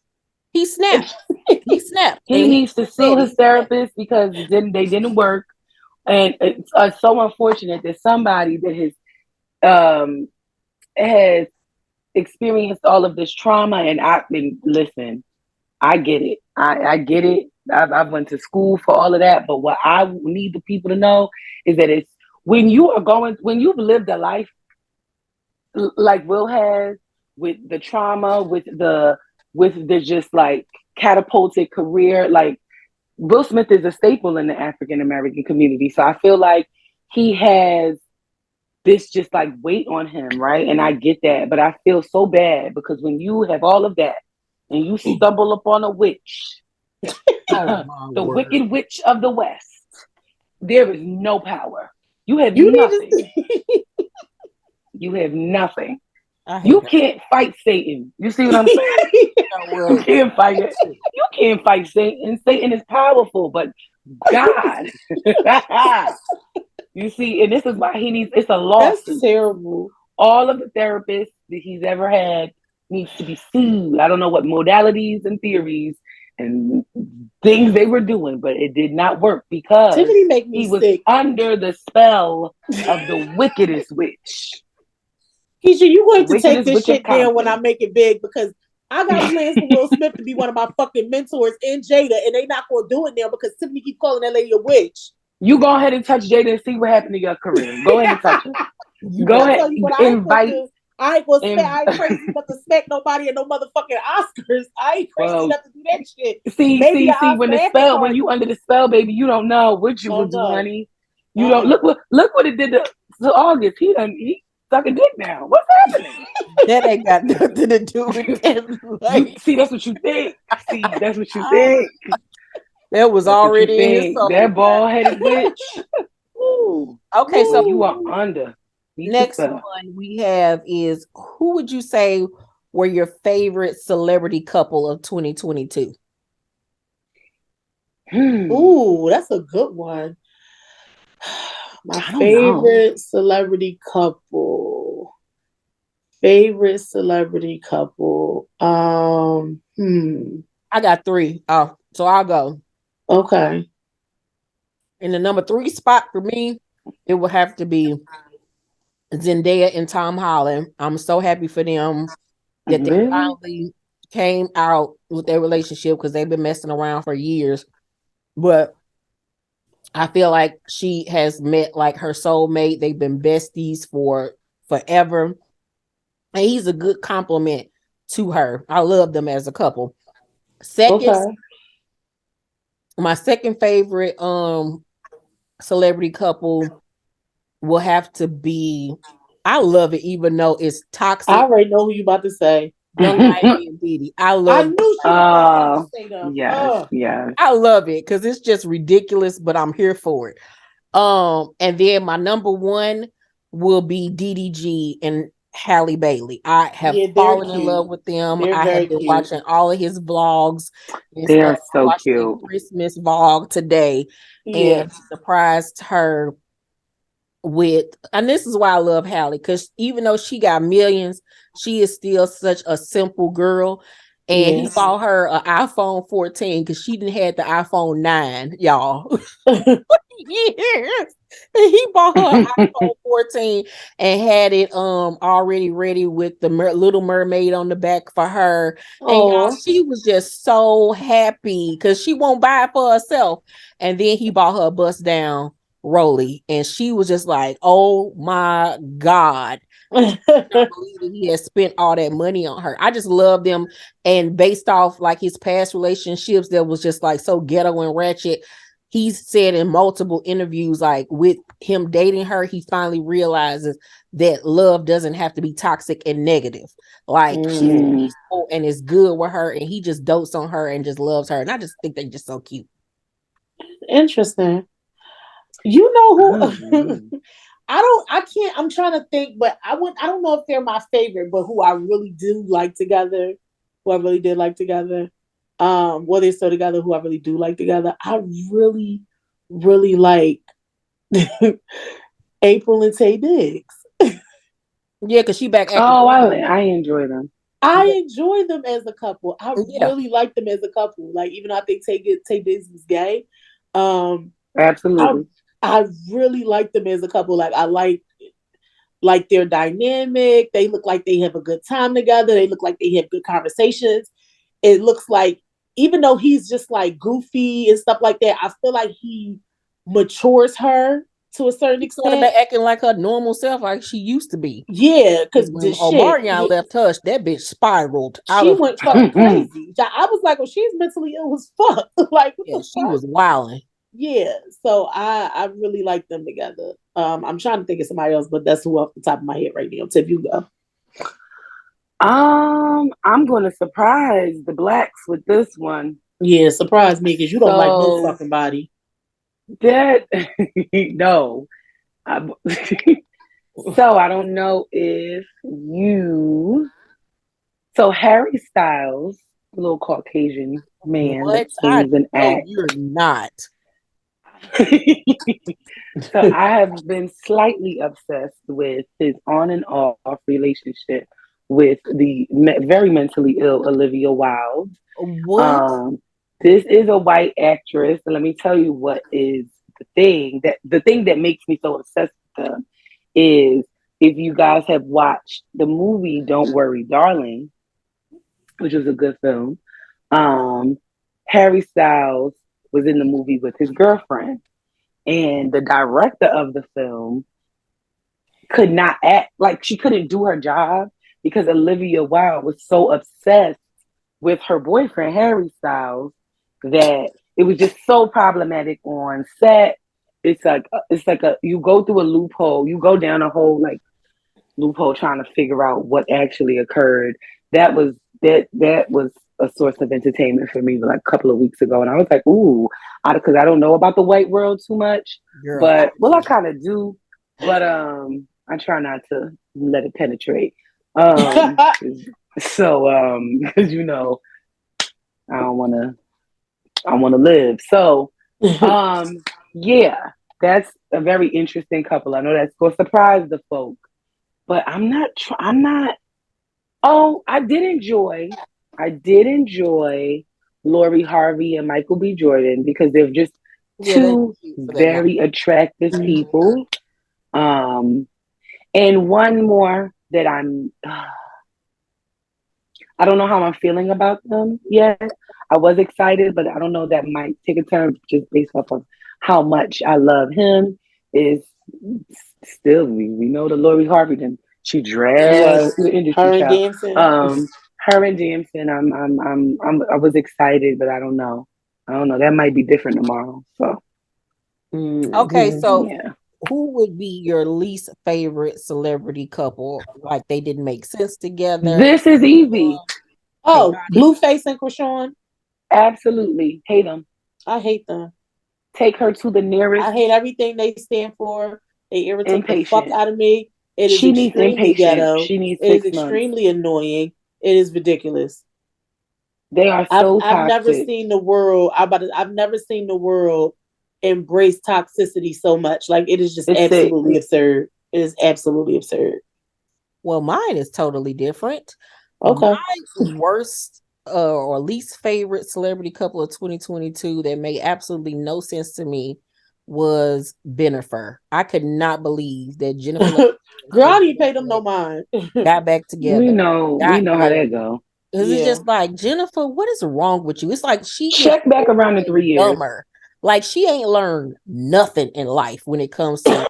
He snapped. He snapped. He And needs to sue his therapist because they didn't work, and it's so unfortunate that somebody that has experienced all of this trauma. And I mean, listen, I get it. I get it. I went to school for all of that. But what I need the people to know is that it's when you've lived a life like Will has, with the trauma, with the just like catapulted career. Like Will Smith is a staple in the African American community. So I feel like he has this just like weight on him, right? And I get that, but I feel so bad because when you have all of that and you stumble upon a witch, oh the my word. wicked witch of the West, there is no power. You have You need nothing. to. You have nothing. I hate You that. can't fight Satan. You see what I'm saying? You can't fight it. You can't fight Satan. Satan is powerful, but God. You see, and this is why he needs. It's a That's lawsuit. terrible. All of the therapists that he's ever had needs to be sued. I don't know what modalities and theories and things they were doing, but it did not work because Tiffany make me he was sick. under the spell of the wickedest witch. Keisha, you The going to take wickedest this witch of shit down when I Compton. make it big because I got plans for Will Smith to be one of my fucking mentors and Jada, and they not gonna do it now because Tiffany keep calling that lady a witch. You go ahead and touch Jada and see what happened to your career. Go ahead and touch her. Go I ahead, tell you what, I ain't gonna invite. do. I ain't gonna smack. I ain't crazy enough to smack nobody at no motherfucking Oscars. I ain't crazy enough to do that shit. Maybe an See. When Oscar the after spell, when party. you under the spell, baby, you don't know what you will Oh do, no. honey. You don't look what it did to August. He suck a dick now. What's happening? That ain't got nothing to do with that. You Like, see, that's what you think. See, that's what you think. that was That's what you already in his think. soul. That bald headed bitch. Ooh. Okay, Ooh, so you are under. Need the next spell. one we have is, who would you say were your favorite celebrity couple of 2022? Ooh, that's a good one. My I don't know. favorite celebrity couple. Favorite celebrity couple. I got three. Oh, so I'll go. Okay. In the number 3 spot for me, it would have to be Zendaya and Tom Holland. I'm so happy for them that they Really? finally came out with their relationship because they've been messing around for years. But I feel like she has met like her soulmate. They've been besties for forever. And he's a good compliment to her. I love them as a couple. Second, Okay. my second favorite celebrity couple will have to be, I love it even though it's I toxic. already know who you about to say. Young Ivy and Diddy. I I love knew she was about to say them. Yes, yes. I love it because it's just ridiculous, but I'm here for it. And then my number one will be DDG and Halle Bailey. I have Yeah, they're fallen in cute. love with them. They're I have very been cute. watching all of his vlogs and They stuff. are I so watched the cute. Christmas vlog today Yeah. and surprised her with, and this is why I love Halle, because even though she got millions, she is still such a simple girl. And he Yes. bought her an iPhone 14 because she didn't have the iPhone 9, y'all. Years. And he bought her an iPhone 14 and had it already ready with the Little Mermaid on the back for her. And y'all, Oh. she was just so happy because she won't buy it for herself. And then he bought her a bust down Rolly, and she was just like, "Oh my god!" I believe that he has spent all that money on her. I just love them, and based off like his past relationships, that was just like so ghetto and ratchet. He's said in multiple interviews, like with him dating her, he finally realizes that love doesn't have to be toxic and negative. Like she's peaceful and is good with her, and he just dotes on her and just loves her. And I just think they're just so cute. Interesting. You know who I can't, I'm trying to think, but I don't know if they're my favorite, but who I really do like together, who I really did like together. Well, they're still together, who I really do like together. I really, really like April and Tay Diggs. Yeah, because she back acting. Oh, I enjoy them. I enjoy them as a couple. I Yeah. really like them as a couple. Like, even though I think Tay Diggs is gay, um, I Absolutely. I really like them as a couple. Like, I like their dynamic. They look like they have a good time together. They look like they have good conversations. It looks like, even though he's just like goofy and stuff like that, I feel like he matures her to a certain She started extent. back acting like her normal self, like she used to be. Yeah, because When the shit, Omarion left her, that bitch spiraled out she of went control. fucking crazy. I was like, well, she's mentally ill as fuck. Like, what Yeah, the she fuck? was wilding. Yeah, so I really like them together. I'm trying to think of somebody else, but that's who off the top of my head right now. Tip, you go. I'm gonna surprise the blacks with this one. Yeah, surprise me because you don't like no So fucking body. that no. I, so I don't know if you. So Harry Styles, a little Caucasian man that What? I sings and know acts. you're not. So I have been slightly obsessed with his on and off relationship with the very mentally ill Olivia Wilde. What? Um, this is a white actress, and let me tell you what is the thing that makes me so obsessed with her is, if you guys have watched the movie Don't Worry, Darling, which was a good film. Um, Harry Styles was in the movie with his girlfriend, and the director of the film could not act like she couldn't do her job because Olivia Wilde was so obsessed with her boyfriend Harry Styles that it was just so problematic on set. It's like a you go through a loophole, you go down a whole like loophole trying to figure out what actually occurred. That was a source of entertainment for me like a couple of weeks ago, and I was like, ooh, because I don't know about the white world too much, Girl, but well, I kind of do, but I try not to let it penetrate. Because I don't want to. I want to live. So, um, yeah, that's a very interesting couple. I know that's gonna surprise the folk, but I'm not. I'm not. Oh, I did enjoy Lori Harvey and Michael B. Jordan because they're just they two for that long. very attractive people. Um, and one more that I don't know how I'm feeling about them yet. I was excited, but I don't know. That might take a turn just based off of how much I love him. Is still we know the Lori Harvey. Then she dragged us Yes, through the industry, her and child. dancing. Um, her and Jameson. I was excited, but I don't know. I don't know. That might be different tomorrow. So Okay, so yeah. who would be your least favorite celebrity couple? Like they didn't make sense together. This is easy. Oh, Chaotic. Blueface and Krishan. Absolutely hate them. I hate them. Take her to the nearest I hate everything they stand for. They irritate the fuck inpatient. out of me. It is She needs extremely inpatient. ghetto. She needs It is 6 months. extremely annoying. It is ridiculous. They are I've so I've never toxic. seen the world. I've never seen the world embrace toxicity so much. Like it is just It's sick. absolutely absurd. It is absolutely absurd. Well, mine is totally different. Okay. My worst or least favorite celebrity couple of 2022 that made absolutely no sense to me was Bennifer. I could not believe that Jennifer Lopez Girl, and I Ben didn't pay them no Affleck mind. got back We together, know. We got know how that married. go. Because it's Yeah. just like, Jennifer, what is wrong with you? It's like she gets Check back around in 3 years. dumber. Like she ain't learned nothing in life when it comes to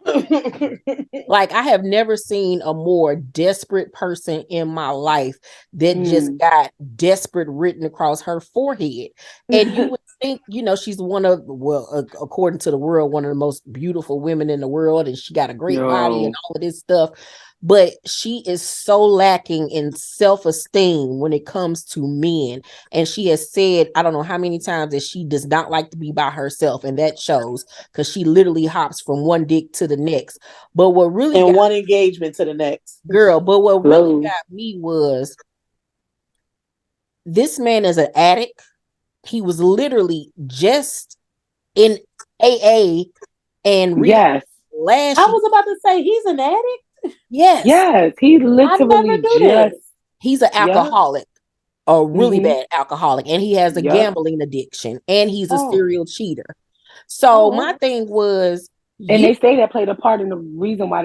like I have never seen a more desperate person in my life that just got desperate written across her forehead. And you would think, she's one of, well, according to the world, one of the most beautiful women in the world, and she got a great body and Yo. all of this stuff. But she is so lacking in self-esteem when it comes to men. And she has said, I don't know how many times, that she does not like to be by herself. And that shows because she literally hops from one dick to the next. But what really and got one engagement to the next. but what really Hello. got me was this man is an addict. He was literally just in AA and Yes. last I year. was about to say he's an addict. Yes, Yes. He I never literally knew just. that. he's an Yep. alcoholic, a really Mm-hmm. bad alcoholic, and he has a Yep. gambling addiction, and he's a Oh. serial cheater. So my thing was, And you they say that played a part in the reason why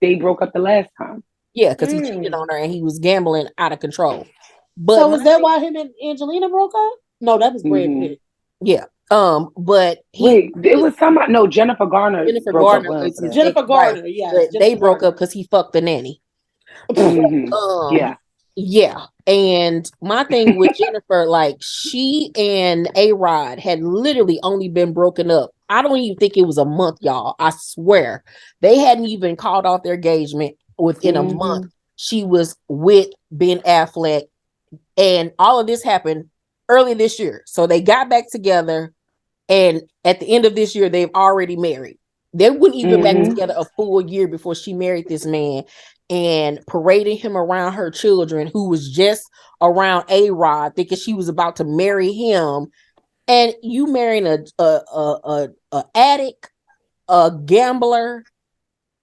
they broke up the last time. yeah, because he cheated on her and he was gambling out of control. But So my is that thing, why him and Angelina broke up? No, that was Brad Mm-hmm. Pitt. yeah, but he Wait, it was somebody. No, Jennifer Garner Jennifer broke up Garner with him was for his that. Jennifer ex-wife, Garner, yes, but they Jennifer broke up Garner. because he fucked the nanny. Mm-hmm. Yeah. Yeah. And my thing with Jennifer, like she and A-Rod had literally only been broken up. I don't even think it was a month, y'all. I swear. They hadn't even called off their engagement within a month. Mm-hmm. She was with Ben Affleck. And all of this happened early this year. So they got back together. And at the end of this year, they've already married. They wouldn't even back Mm-hmm. together a full year before she married this man and parading him around her children, who was just around A-Rod, thinking she was about to marry him. And you marrying a addict, a gambler,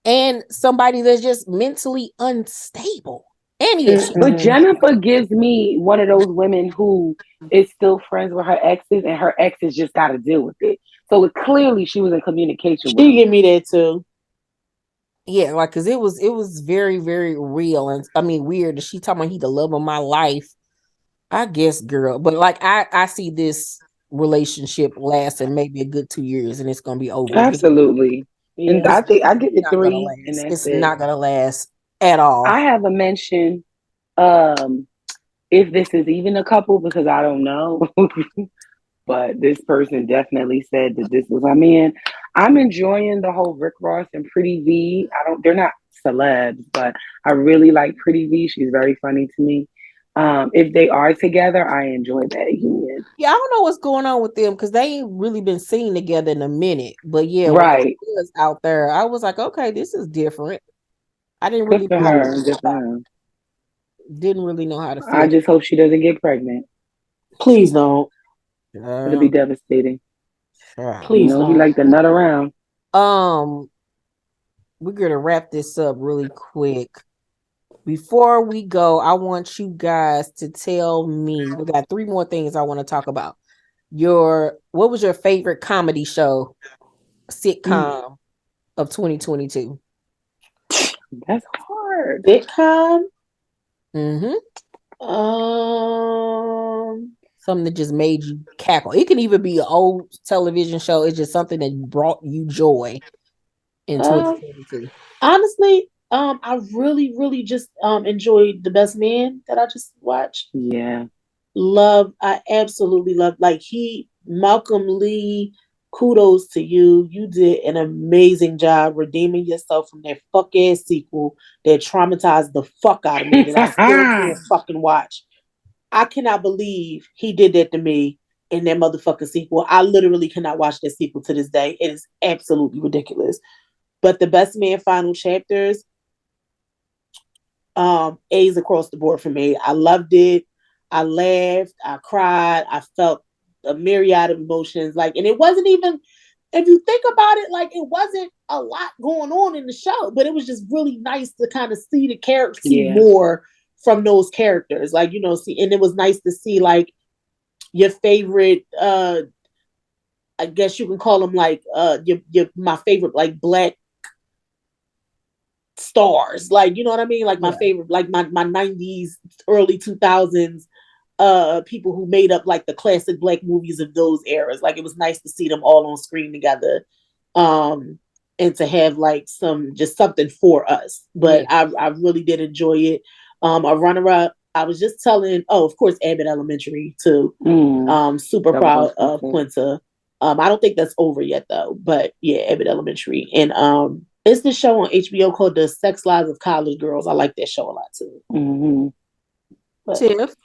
and somebody that's just mentally unstable. And he is. But Jennifer gives me one of those women who is still friends with her exes, and her exes just got to deal with it. So clearly, she was in communication with She them. give me that too. Yeah, like because it was very, very real. And I mean weird. She talking about he the love of my life. I guess, girl. But like I see this relationship lasting maybe a good 2 years and it's gonna be over. Absolutely. And Yeah. I think I give it Not gonna 3 and last. that's It's it. not gonna last at all. I have a mention um if this is even a couple because I don't know. But this person definitely said that this was my man. I'm enjoying the whole Rick Ross and Pretty V. They're not celebs, but I really like Pretty V. She's very funny to me. If they are together, I enjoy that union. Yeah, I don't know what's going on with them because they ain't really been seen together in a minute. But yeah, when they Right. was out there, I was like, okay, this is different. I didn't Good really for know how to her. feel Good for about her. it. Didn't really know how to I feel. just hope she doesn't get pregnant. Please don't. It'll be Um, devastating. You Please know, he don't. like to nut around. um, we're gonna wrap this up really quick. Before we go, I want you guys to tell me. We got 3 more things I want to talk about. What was your favorite comedy show, sitcom of 2022? That's hard. Sitcom. Mm-hmm. Um. Something that just made you cackle. It can even be an old television show. It's just something that brought you joy in Uh, 2022. honestly, I really, really just enjoyed The Best Man that I just watched. Yeah. I absolutely love. Like Malcolm Lee. Kudos to you. You did an amazing job redeeming yourself from that fuck ass sequel that traumatized the fuck out of me. That I still can't fucking watch. I cannot believe he did that to me in that motherfucking sequel. I literally cannot watch that sequel to this day. It is absolutely ridiculous. But The Best Man final chapters, A's across the board for me. I loved it. I laughed. I cried. I felt a myriad of emotions. Like, and it wasn't even, if you think about it, like it wasn't a lot going on in the show, but it was just really nice to kind of see the character, see Yeah. more from those characters. Like, see, and it was nice to see like your favorite, I guess you can call them like your my favorite like black stars, like you know what I mean, like my favorite, like my 90s, early 2000s people who made up like the classic black movies of those eras. Like it was nice to see them all on screen together, um and to have like something for us. But I really did enjoy it. A runner up, I was just telling, oh, of course, Abbott Elementary too. Super proud of Quinta. I don't think that's over yet though, but yeah, Abbott Elementary. And it's the show on HBO called The Sex Lives of College Girls. I like that show a lot too. Mm-hmm. Tiff.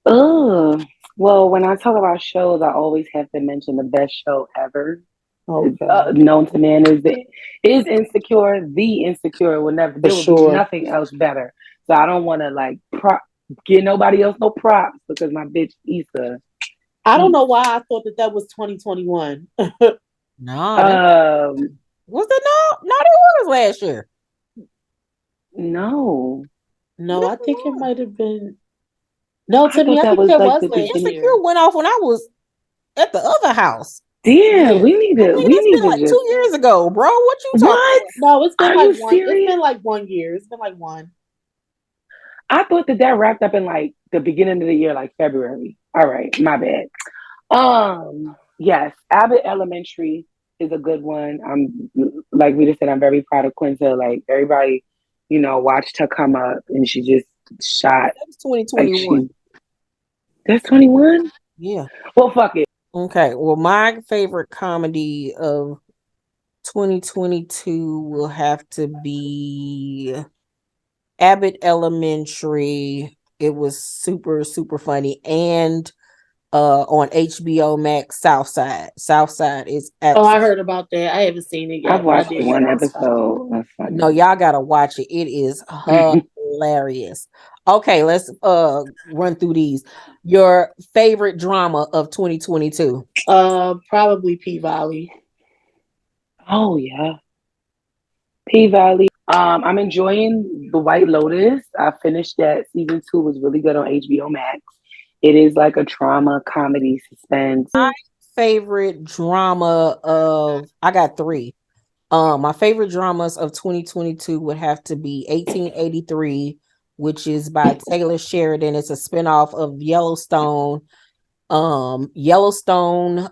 Oh, well, when I talk about shows, I always have to mention the best show ever. Okay. Known to man is Insecure. The Insecure will never. For There will be sure. nothing else better. So I don't want to like give nobody else no props because my bitch Issa. I don't know why I thought that was 2021. No, that was it. No, that was last year. No. No, I think it might have been. No, I Tiffany, thought I that think was that like was the last beginning. year. Insecure went off when I was at the other house. Damn, Yeah. we need I to. mean, We that's need been to like just. 2 years ago, bro. What you talking What? about? No, it's been Are like you one. It's serious? been like 1 year. It's been like one. I thought that wrapped up in like the beginning of the year, like February. All right, my bad. Yes, Abbott Elementary is a good one. I'm like we just said, I'm very proud of Quinta. Like everybody, watched her come up and she just shot That was like 2021. she. That's 21. Yeah. Well, fuck it. Okay. Well, my favorite comedy of 2022 will have to be Abbott Elementary. It was super, super funny. And on HBO Max, Southside. Southside is Oh, I absolutely. heard about that. I haven't seen it I've yet, but I watched did hear one that was funny. episode. That's No, funny. y'all gotta watch it. It is hilarious. Okay, let's run through these. Your favorite drama of 2022. Probably P Valley. Oh yeah, P Valley. I'm enjoying The White Lotus. I finished that. Season 2 was really good on HBO Max. It is like a trauma comedy suspense. My favorite drama of I got 3. My favorite dramas of 2022 would have to be 1883, which is by Taylor Sheridan. It's a spinoff of Yellowstone. Yellowstone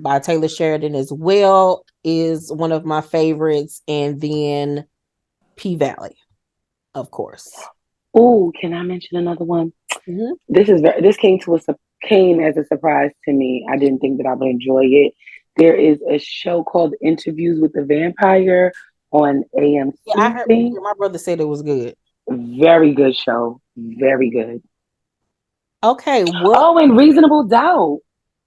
by Taylor Sheridan as well is one of my favorites, and then P Valley, of course. Oh, can I mention another one? Mm-hmm. This came as a surprise to me. I didn't think that I would enjoy it. There is a show called Interviews with the Vampire on AMC. Yeah, I heard my brother said it was good. Very good show. Very good. Okay, what? Oh, and Reasonable Doubt.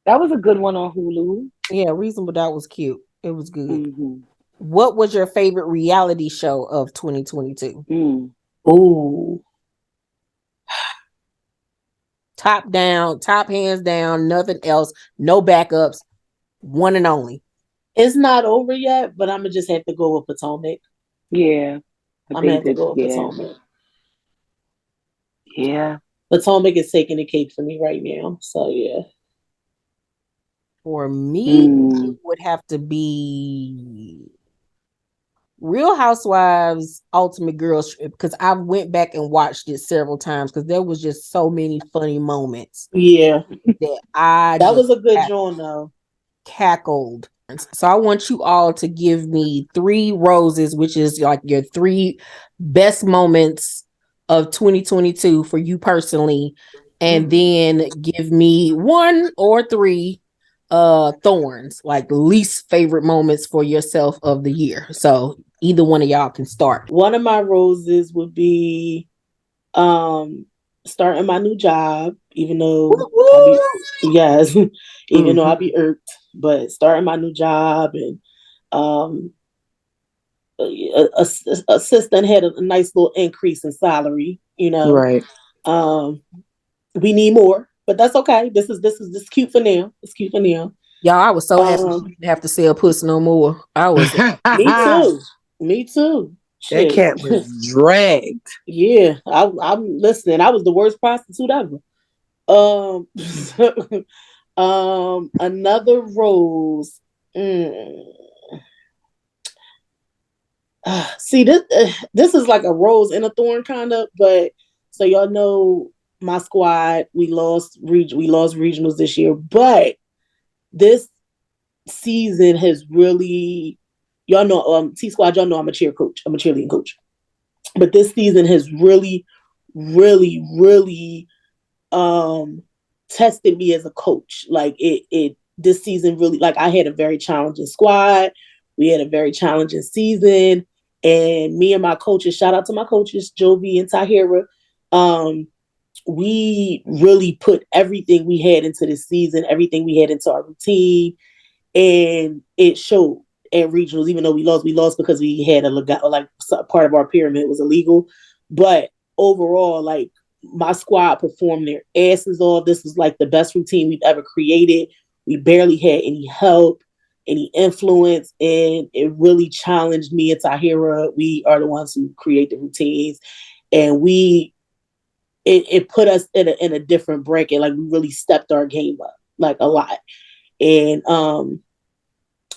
That was a good one on Hulu. Yeah, Reasonable Doubt was cute. It was good. Mm-hmm. What was your favorite reality show of 2022? Ooh. Top down, top hands down, nothing else, no backups, one and only. It's not over yet, but I'm gonna just have to go with Potomac. Yeah. I'm gonna have to go with Potomac. Yeah. Potomac is taking the cake for me right now. So yeah. For me, it would have to be Real Housewives Ultimate Girls Trip, because I went back and watched it several times because there was just so many funny moments. Yeah. That was a good joint though. Cackled. So I want you all to give me 3 roses, which is like your 3 best moments of 2022 for you personally, and then give me 1 or 3 thorns, like least favorite moments for yourself of the year. So either one of y'all can start. One of my roses would be starting my new job, even though even though I'll be irked, but starting my new job, and assistant had a nice little increase in salary, Right. We need more, but that's okay. This is cute for now. It's cute for now. Y'all, I was so happy you didn't have to sell pussy no more. I was Me too. That cat was dragged. Yeah, I'm listening. I was the worst prostitute ever. Another rose. See, this is like a rose and a thorn kind of, but so y'all know my squad, we lost regionals this year, but this season has really, y'all know, T Squad, y'all know I'm a cheerleading coach, but this season has really, really, really tested me as a coach. Like this season really, like I had a very challenging squad. We had a very challenging season, and me and my coaches, shout out to my coaches, Jovi and Tahira, we really put everything we had into this season, everything we had into our routine, and it showed at regionals. Even though we lost because we had like part of our pyramid was illegal, but overall, like my squad performed their asses off. This was like the best routine we've ever created. We barely had any help, any influence, and it really challenged me and Tahira. We are the ones who create the routines, and it put us in a different bracket. Like we really stepped our game up like a lot, and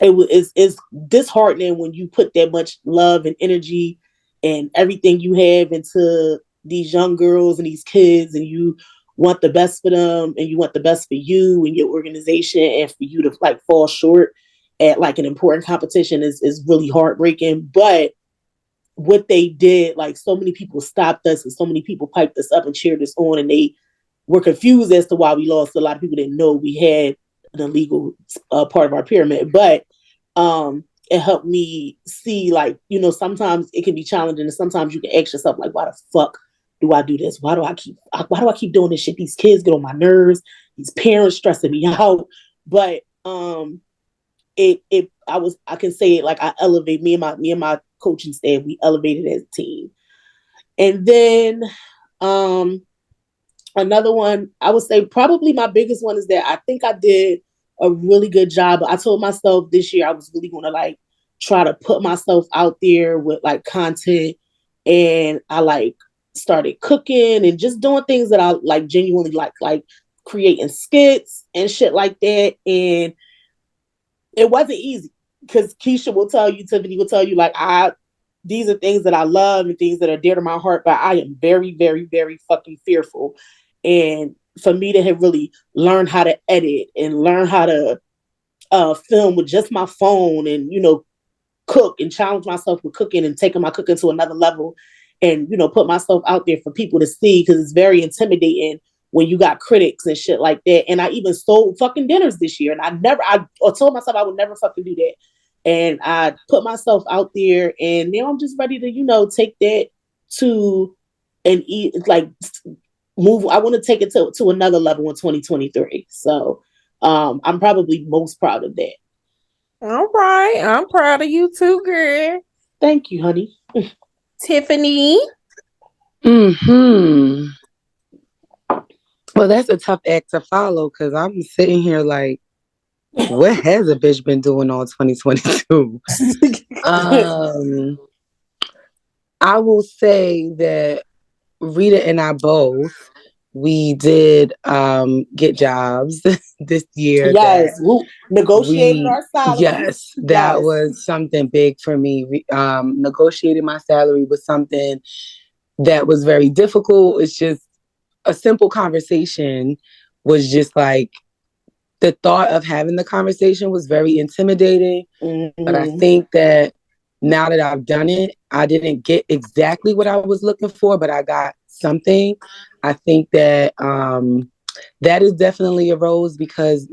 it's disheartening when you put that much love and energy and everything you have into these young girls and these kids, and you want the best for them, and you want the best for you and your organization, and for you to like fall short at like an important competition is really heartbreaking. But what they did, like so many people stopped us and so many people piped us up and cheered us on, and they were confused as to why we lost. A lot of people didn't know we had an illegal part of our pyramid, but it helped me see, like, sometimes it can be challenging, and sometimes you can ask yourself, like, why the fuck do I do this? Why do I keep doing this shit? These kids get on my nerves. These parents stressing me out. But I can say it, like, I elevate me and my coaching staff. We elevated as a team. And then another one, I would say probably my biggest one is that I think I did a really good job. I told myself this year I was really going to like try to put myself out there with like content, and I like started cooking and just doing things that I like genuinely like creating skits and shit like that. And it wasn't easy because Keisha will tell you, Tiffany will tell you, like these are things that I love and things that are dear to my heart, but I am very, very, very fucking fearful. And for me to have really learned how to edit and learn how to film with just my phone and, cook and challenge myself with cooking and taking my cooking to another level and, put myself out there for people to see because it's very intimidating when you got critics and shit like that. And I even sold fucking dinners this year and I told myself I would never fucking do that. And I put myself out there and now I'm just ready to, take that to and eat like move. I want to take it to another level in 2023. So I'm probably most proud of that. All right. I'm proud of you too, girl. Thank you, honey. Tiffany. Well, that's a tough act to follow because I'm sitting here like, what has a bitch been doing all 2022? I will say that Rita and I both, we did get jobs this year. Yes, negotiated our salary. Yes, that was something big for me. Negotiating my salary was something that was very difficult. It's just a simple conversation was just like the thought of having the conversation was very intimidating. Mm-hmm. But I think that now that I've done it, I didn't get exactly what I was looking for, but I got something. I think that that is definitely a rose because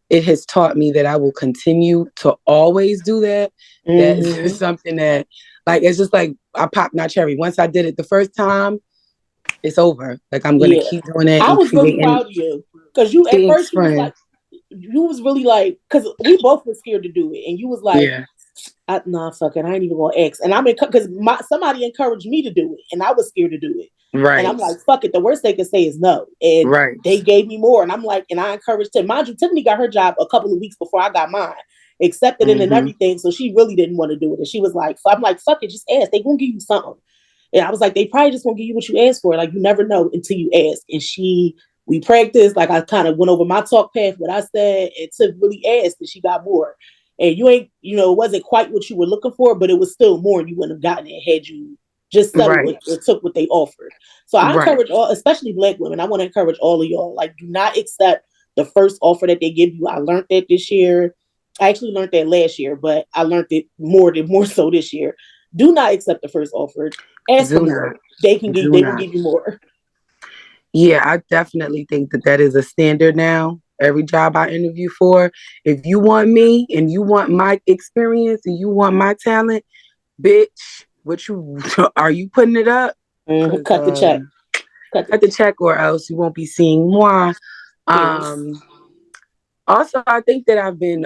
it has taught me that I will continue to always do that. Mm-hmm. That's something that, like, it's just like I popped my cherry. Once I did it the first time, it's over. Like, I'm going to keep doing it. I was really proud of you because you, at first, you was like, you was really like, because we both were scared to do it. And you was like, nah, fuck it. I ain't even going to ask. And I'm because somebody encouraged me to do it. And I was scared to do it. Right. And I'm like, fuck it. The worst they could say is no. And they gave me more. And I'm like, and I encouraged Tim. Mind you, Tiffany got her job a couple of weeks before I got mine. Accepted it and everything. So she really didn't want to do it. And she was like, I'm like, fuck it. Just ask. They going to give you something. And I was like, they probably just won't give you what you asked for. Like, you never know until you ask. And we practiced. Like, I kind of went over my talk path, what I said, and Tiff really asked, and she got more. And you ain't, it wasn't quite what you were looking for, but it was still more, and you wouldn't have gotten it had you just settled or took what they offered. So I encourage all, especially Black women, I want to encourage all of y'all, like, do not accept the first offer that they give you. I learned that this year. I actually learned that last year, but I learned it more so this year. Do not accept the first offer. Ask for more. They will give you more. Yeah, I definitely think that is a standard now. Every job I interview for, if you want me and you want my experience and you want my talent, bitch, are you putting it up? Cut the check. Cut the check, or else you won't be seeing moi. Also, I think that I've been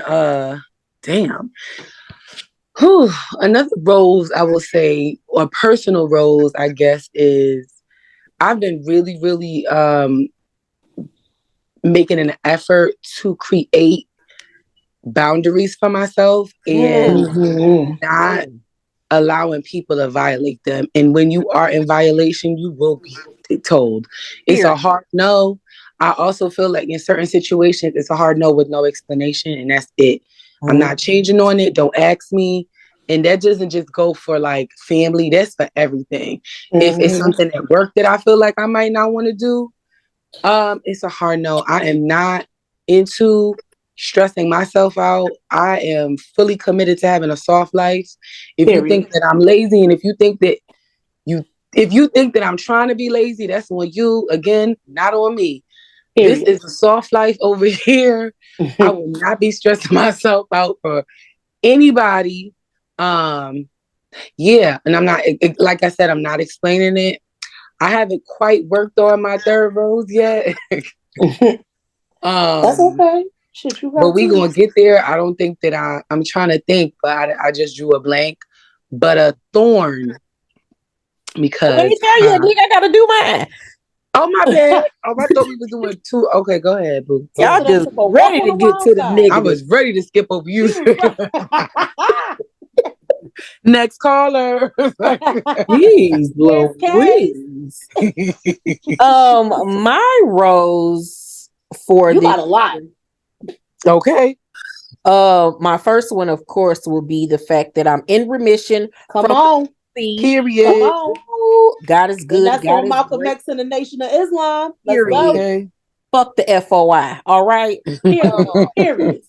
another rose I will say, or personal rose, I guess, is I've been really, really making an effort to create boundaries for myself and not allowing people to violate them. And when you are in violation, you will be told. It's a hard no. I also feel like in certain situations, it's a hard no with no explanation, and that's it. I'm not changing on it. Don't ask me. And that doesn't just go for like family. That's for everything. If it's something at work that I feel like I might not want to do, it's a hard no. I am not into stressing myself out. I am fully committed to having a soft life. If you think that I'm lazy, and if you think that I'm trying to be lazy, that's on you. Again, not on me. This is a soft life over here. I will not be stressing myself out for anybody. And I'm not, like I said, I'm not explaining it. I haven't quite worked on my third rose yet. That's okay. Shit, you got but we gonna get there. I don't think that I'm trying to think, but I just drew a blank. But a thorn, because let me tell you, I gotta do mine. Oh, my bad. Oh, I thought we were doing two. Okay, go ahead, boo. Y'all just ready to get to the negative. I was ready to skip over you. Next caller. Jeez, Louise. My rose for you got a lot. Okay. My first one, of course, will be the fact that I'm in remission. Come on. Period. Come on. Ooh, God is good. And that's God on is Malcolm great. X and the Nation of Islam. Let's Period. go. Okay. Fuck the FOI. All right. Period.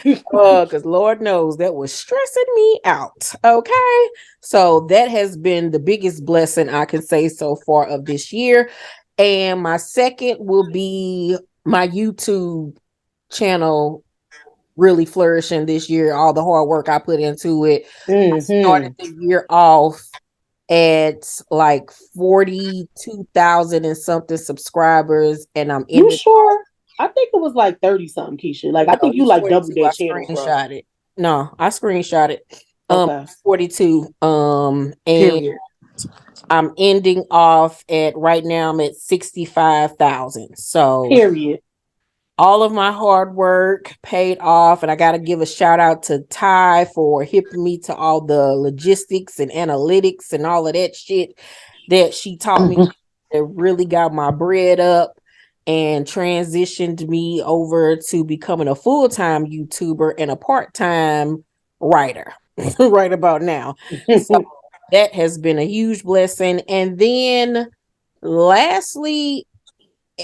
Because Lord knows that was stressing me out. Okay. So that has been the biggest blessing I can say so far of this year. And my second will be my YouTube channel really flourishing this year. All the hard work I put into it. I started the year off at like 42,000 and something subscribers, and I'm You ending. sure? I think it was like 30 something, Keisha. Like, I No, think you it's like doubled 42. I that channel, bro. screenshot it. No, I screenshot it. Okay. 42. And Period. I'm ending off at right now. I'm at 65,000. So Period. all of my hard work paid off, and I got to give a shout out to Ty for hipping me to all the logistics and analytics and all of that shit that she taught me. That really got my bread up and transitioned me over to becoming a full-time YouTuber and a part-time writer right about now. So that has been a huge blessing. And then lastly,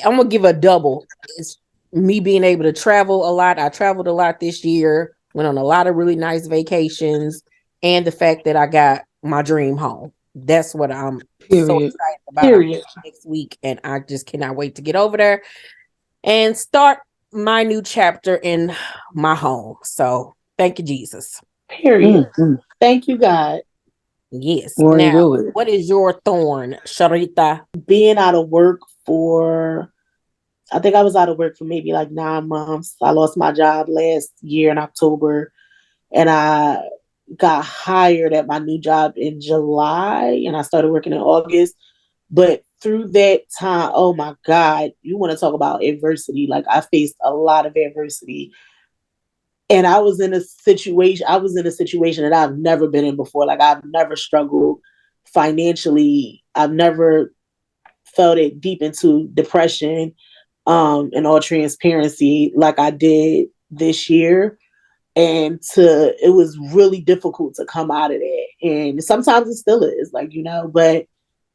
I'm gonna give a double. It's me being able to travel a lot. I traveled a lot this year, went on a lot of really nice vacations, and the fact that I got my dream home. That's what I'm so Period. excited about. Period. Next week, and I just cannot wait to get over there and start my new chapter in my home. So thank you, Jesus. Period. Thank you, God. Yes. Won't Now, do it. what is your thorn, Cherita? Being out of work for, I think I was out of work for maybe like 9 months. I lost my job last year in October, and I got hired at my new job in July, and I started working in August. But through that time, oh my God, you want to talk about adversity. Like, I faced a lot of adversity. And I was in a situation that I've never been in before. Like, I've never struggled financially. I've never felt it deep into depression, in all transparency, like I did this year. And it was really difficult to come out of that. And sometimes it still is, like, but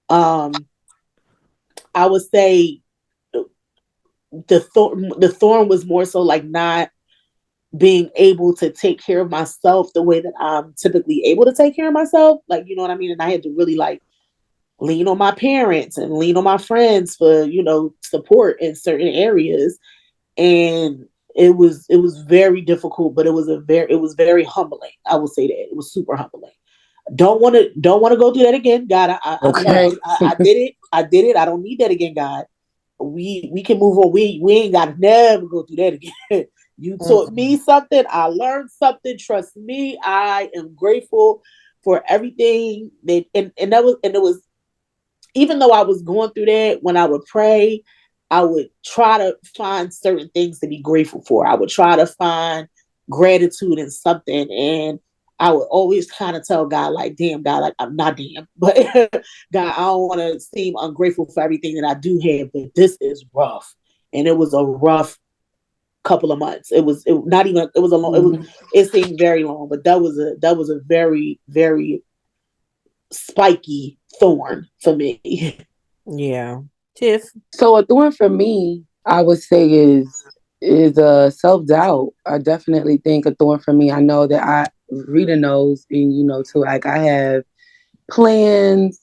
I would say the thorn was more so like not being able to take care of myself the way that I'm typically able to take care of myself. Like, you know what I mean? And I had to really like lean on my parents and lean on my friends for, support in certain areas. And it was very difficult, but it was very humbling. I will say that. It was super humbling. Don't want to go through that again, God. Okay. I did it. I did it. I don't need that again, God. We can move on. We ain't got to never go through that again. You taught me something. I learned something. Trust me. I am grateful for everything that and it was, even though I was going through that, when I would pray, I would try to find certain things to be grateful for. I would try to find gratitude in something. And I would always kind of tell God, like, damn, God, like, I'm not damn, but God, I don't want to seem ungrateful for everything that I do have, but this is rough. And it was a rough couple of months. It was a long, it seemed very long, but that was a very, very spiky thorn for me. Yeah. Tiff. So a thorn for me, I would say is self-doubt. I definitely think a thorn for me. I know that Rita knows, and too, like I have plans.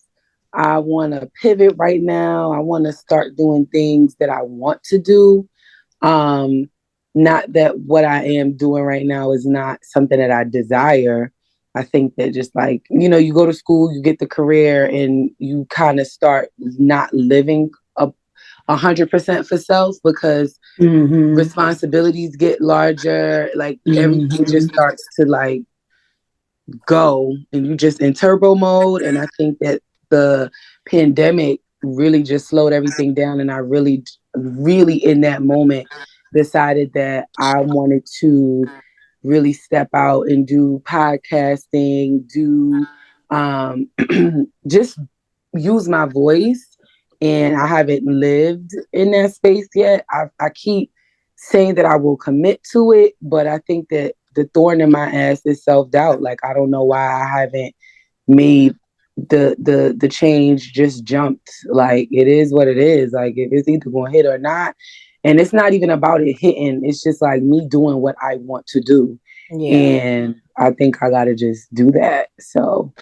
I want to pivot right now. I want to start doing things that I want to do. Not that what I am doing right now is not something that I desire. I think that just like, you go to school, you get the career, and you kind of start not living 100% for self because responsibilities get larger. Like everything just starts to like go, and you just in turbo mode. And I think that the pandemic really just slowed everything down. And I really, really in that moment decided that I wanted to really step out and do podcasting, do just use my voice. And I haven't lived in that space yet. I keep saying that I will commit to it, but I think that the thorn in my ass is self-doubt. Like, I don't know why I haven't made the change, just jumped. Like, it is what it is. Like, if it's either gonna hit or not. And it's not even about it hitting. It's just like me doing what I want to do. Yeah. And I think I gotta just do that. So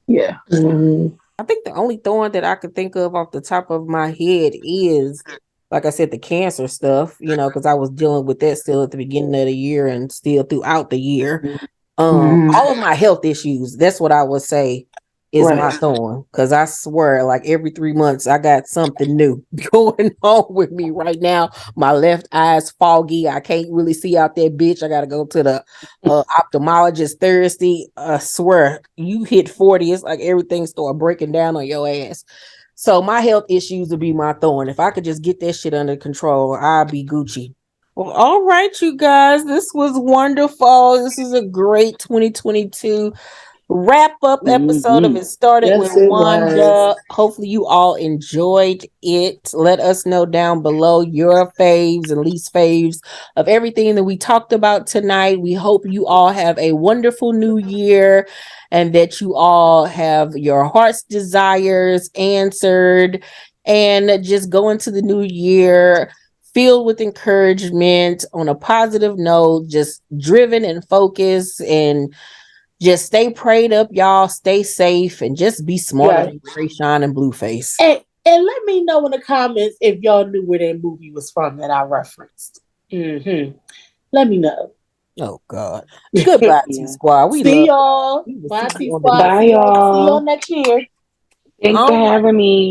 yeah. Mm-hmm. I think the only thorn that I could think of off the top of my head is, like I said, the cancer stuff, because I was dealing with that still at the beginning of the year and still throughout the year. All of my health issues, that's what I would say is my thorn. Because I swear, like every 3 months, I got something new going on with me right now. My left eye's foggy. I can't really see out there, bitch. I got to go to the ophthalmologist Thursday. I swear, you hit 40, it's like everything start breaking down on your ass. So my health issues would be my thorn. If I could just get that shit under control, I'd be Gucci. Well, all right, you guys. This was wonderful. This is a great 2022 wrap-up episode of It Started With Wanda. Hopefully you all enjoyed it. Let us know down below your faves and least faves of everything that we talked about tonight. We hope you all have a wonderful new year and that you all have your heart's desires answered and just go into the new year filled with encouragement on a positive note, just driven and focused, and just stay prayed up, y'all. Stay safe and just be smarter than Krayshawn and Blueface. And let me know in the comments if y'all knew where that movie was from that I referenced. Let me know. Oh God. Goodbye, T-Squad. We see y'all. Bye, T-Squad. Bye, y'all. See y'all next year. Thanks for having me.